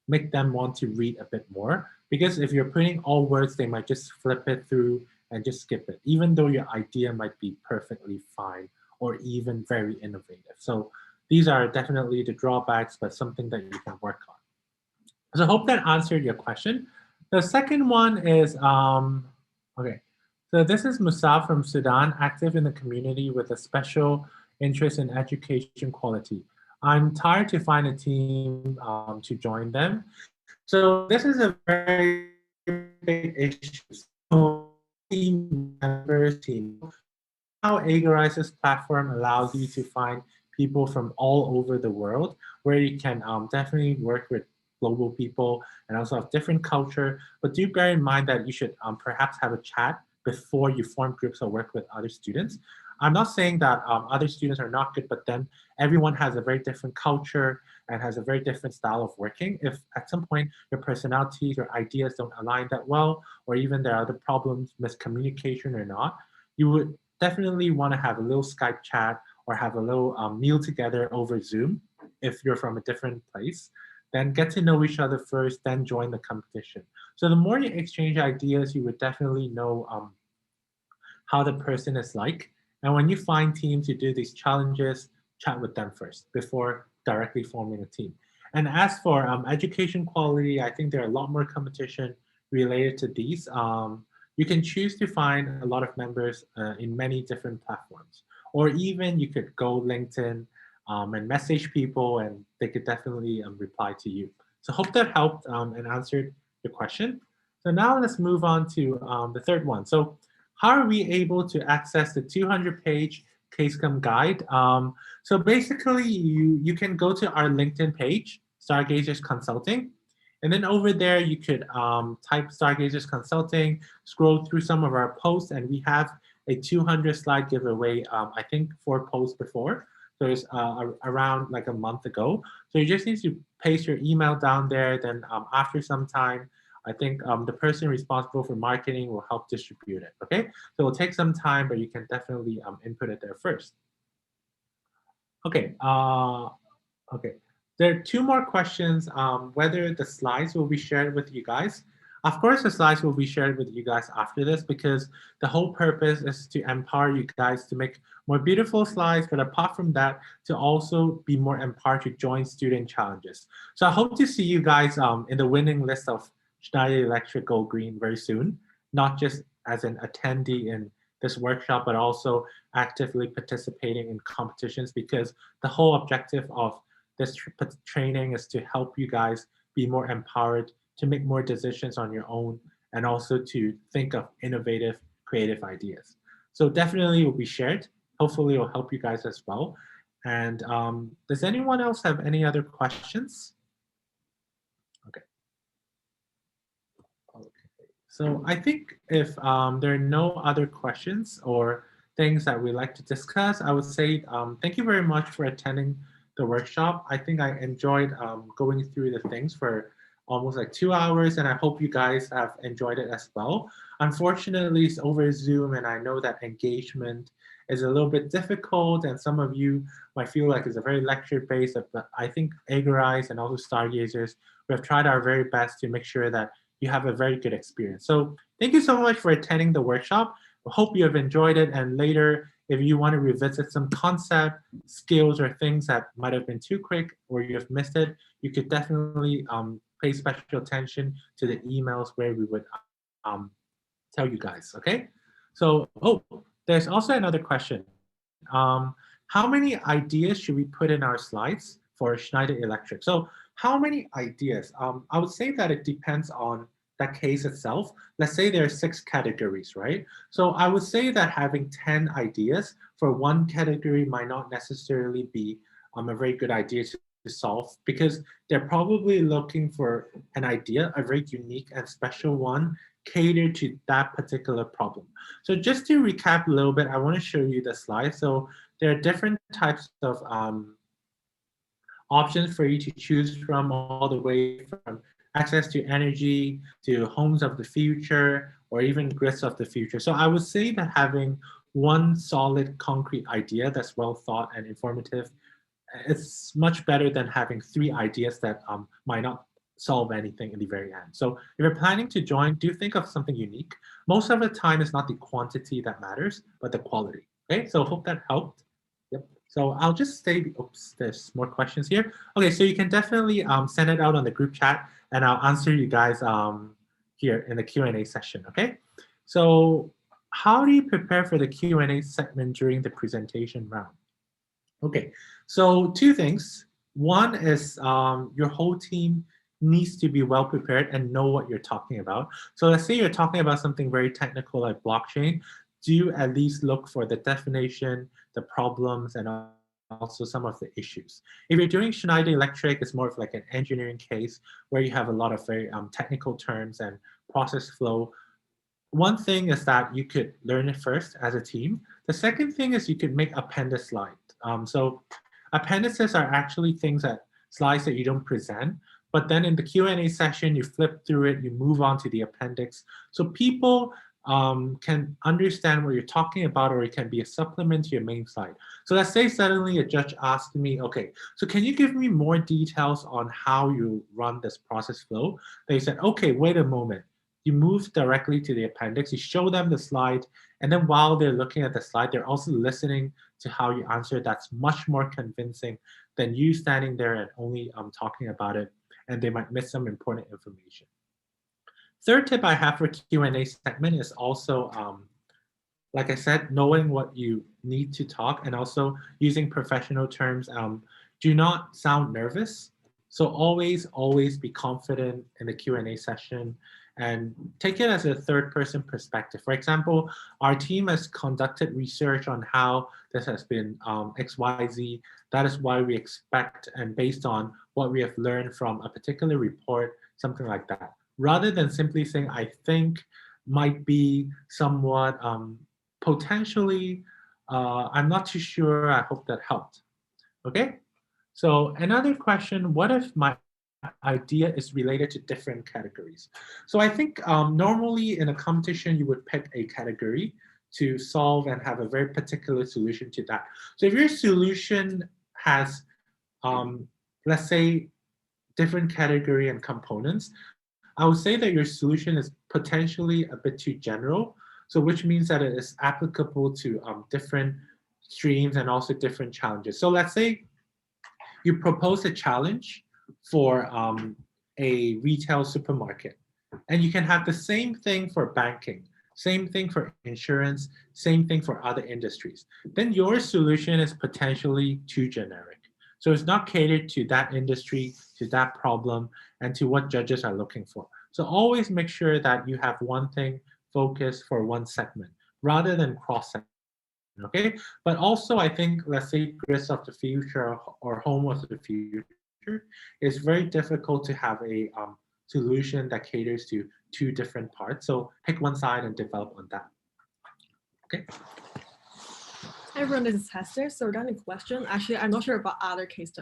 make them want to read a bit more. Because if you're putting all words, they might just flip it through and just skip it, even though your idea might be perfectly fine or even very innovative. So these are definitely the drawbacks, but something that you can work on. So I hope that answered your question. The second one is, okay. So this is Musa from Sudan, active in the community with a special interest in education quality. I'm tired to find a team to join them. So this is a very big issue. So team members, how Agorize's platform allows you to find people from all over the world, where you can definitely work with global people and also have different culture. But do bear in mind that you should perhaps have a chat before you form groups or work with other students. I'm not saying that other students are not good, but then everyone has a very different culture and has a very different style of working. If at some point your personalities or ideas don't align that well, or even there are other problems, miscommunication or not, you would definitely want to have a little Skype chat or have a little meal together over Zoom if you're from a different place. Then get to know each other first, then join the competition. So the more you exchange ideas, you would definitely know how the person is like. And when you find teams to do these challenges, chat with them first before directly forming a team. And as for education quality, I think there are a lot more competition related to these. You can choose to find a lot of members in many different platforms. Or even you could go LinkedIn and message people, and they could definitely reply to you. So hope that helped and answered your question. So now let's move on to the third one. So how are we able to access the 200-page CaseCom guide? So basically, you can go to our LinkedIn page, Stargazers Consulting, and then over there, you could type Stargazers Consulting, scroll through some of our posts, and we have a 200-slide giveaway, I think 4 posts before. So it's around like a month ago. So you just need to paste your email down there. Then after some time, I think the person responsible for marketing will help distribute it, okay? So it'll take some time, but you can definitely input it there first. Okay, okay. There are 2 more questions, whether the slides will be shared with you guys. Of course, the slides will be shared with you guys after this, because the whole purpose is to empower you guys to make more beautiful slides, but apart from that, to also be more empowered to join student challenges. So I hope to see you guys in the winning list of Schneider Electric Gold Green very soon, not just as an attendee in this workshop, but also actively participating in competitions, because the whole objective of this training is to help you guys be more empowered to make more decisions on your own, and also to think of innovative, creative ideas. So definitely will be shared. Hopefully it will help you guys as well. And does anyone else have any other questions? Okay. So I think if there are no other questions or things that we'd like to discuss, I would say thank you very much for attending the workshop. I think I enjoyed going through the things for almost like 2 hours, and I hope you guys have enjoyed it as well. Unfortunately, it's over Zoom, and I know that engagement is a little bit difficult, and some of you might feel like it's a very lecture-based, but I think Agorize and also Stargazers, we have tried our very best to make sure that you have a very good experience. So thank you so much for attending the workshop. I hope you have enjoyed it, and later, if you want to revisit some concept, skills, or things that might have been too quick or you have missed it, you could definitely pay special attention to the emails where we would tell you guys, okay? So, there's also another question. How many ideas should we put in our slides for Schneider Electric? So how many ideas? I would say that it depends on that case itself. Let's say there are 6 categories, right? So I would say that having 10 ideas for one category might not necessarily be a very good idea to solve, because they're probably looking for an idea, a very unique and special one, catered to that particular problem. So just to recap a little bit, I want to show you the slide. So there are different types of options for you to choose from, all the way from access to energy to homes of the future, or even grids of the future. So I would say that having one solid concrete idea that's well thought and informative, it's much better than having 3 ideas that might not solve anything in the very end. So if you're planning to join, do think of something unique. Most of the time, it's not the quantity that matters, but the quality. Okay, so hope that helped. Yep. So I'll just say, oops, there's more questions here. Okay, so you can definitely send it out on the group chat, and I'll answer you guys here in the Q&A session, okay? So how do you prepare for the Q&A segment during the presentation round? Okay, so 2 things. One is your whole team needs to be well prepared and know what you're talking about. So let's say you're talking about something very technical like blockchain. Do at least look for the definition, the problems, and also some of the issues. If you're doing Schneider Electric, it's more of like an engineering case where you have a lot of very technical terms and process flow. One thing is that you could learn it first as a team. The second thing is you could make appendix slides. So appendices are actually slides that you don't present, but then in the Q&A session, you flip through it, you move on to the appendix. So people can understand what you're talking about, or it can be a supplement to your main slide. So let's say suddenly a judge asked me, okay, so can you give me more details on how you run this process flow? They said, okay, wait a moment. You move directly to the appendix, you show them the slide, and then while they're looking at the slide, they're also listening to how you answer. That's much more convincing than you standing there and only talking about it, and they might miss some important information. Third tip I have for Q&A segment is also, like I said, knowing what you need to talk and also using professional terms. Do not sound nervous. So always be confident in the Q&A session and take it as a third-person perspective. For example, our team has conducted research on how this has been XYZ. That is why we expect, and based on what we have learned from a particular report, something like that. Rather than simply saying, I think, might be somewhat potentially, I'm not too sure, I hope that helped. Okay, so another question, what if my idea is related to different categories? So I think normally in a competition, you would pick a category to solve and have a very particular solution to that. So if your solution has, let's say, different category and components, I would say that your solution is potentially a bit too general. So which means that it is applicable to different streams and also different challenges. So let's say you propose a challenge for a retail supermarket, and you can have the same thing for banking, same thing for insurance, same thing for other industries. Then your solution is potentially too generic. So it's not catered to that industry, to that problem, and to what judges are looking for. So always make sure that you have one thing focused for one segment rather than cross-segment. Okay, but also I think, let's say, grids of the future or home of the future, it's very difficult to have a solution that caters to 2 different parts. So pick one side and develop on that. Okay. Hi everyone, this is Hester. So regarding the question, actually, I'm not sure about other case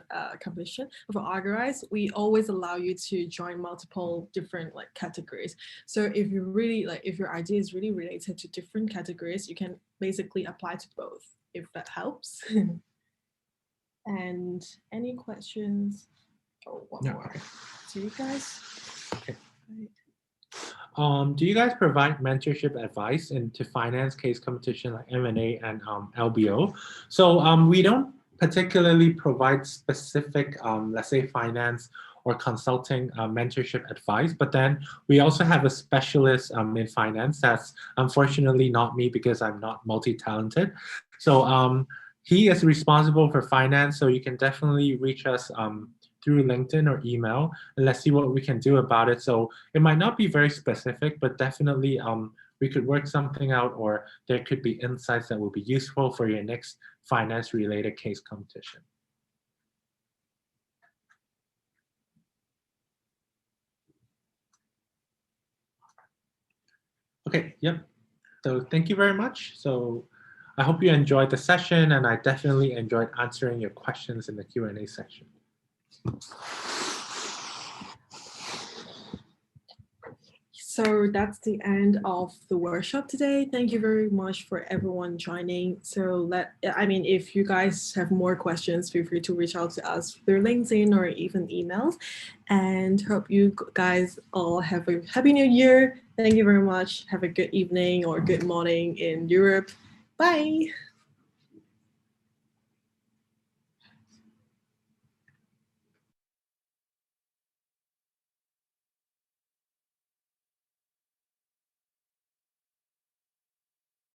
competition, but for Stargazer, we always allow you to join multiple different categories. So if you really if your idea is really related to different categories, you can basically apply to both, if that helps. And any questions? Oh, one more. Okay. Do you guys? Okay. Right. Do you guys provide mentorship advice into finance case competition like M&A and LBO? So we don't particularly provide specific, let's say, finance or consulting mentorship advice, but then we also have a specialist in finance. That's unfortunately not me because I'm not multi-talented. So he is responsible for finance, so you can definitely reach us through LinkedIn or email, and let's see what we can do about it. So it might not be very specific, but definitely we could work something out, or there could be insights that will be useful for your next finance-related case competition. Okay, yep. So thank you very much. So I hope you enjoyed the session, and I definitely enjoyed answering your questions in the Q&A section. So that's the end of the workshop today. Thank you very much for everyone joining. So if you guys have more questions, feel free to reach out to us through LinkedIn or even emails. And hope you guys all have a happy new year. Thank you very much. Have a good evening or good morning in Europe. Bye.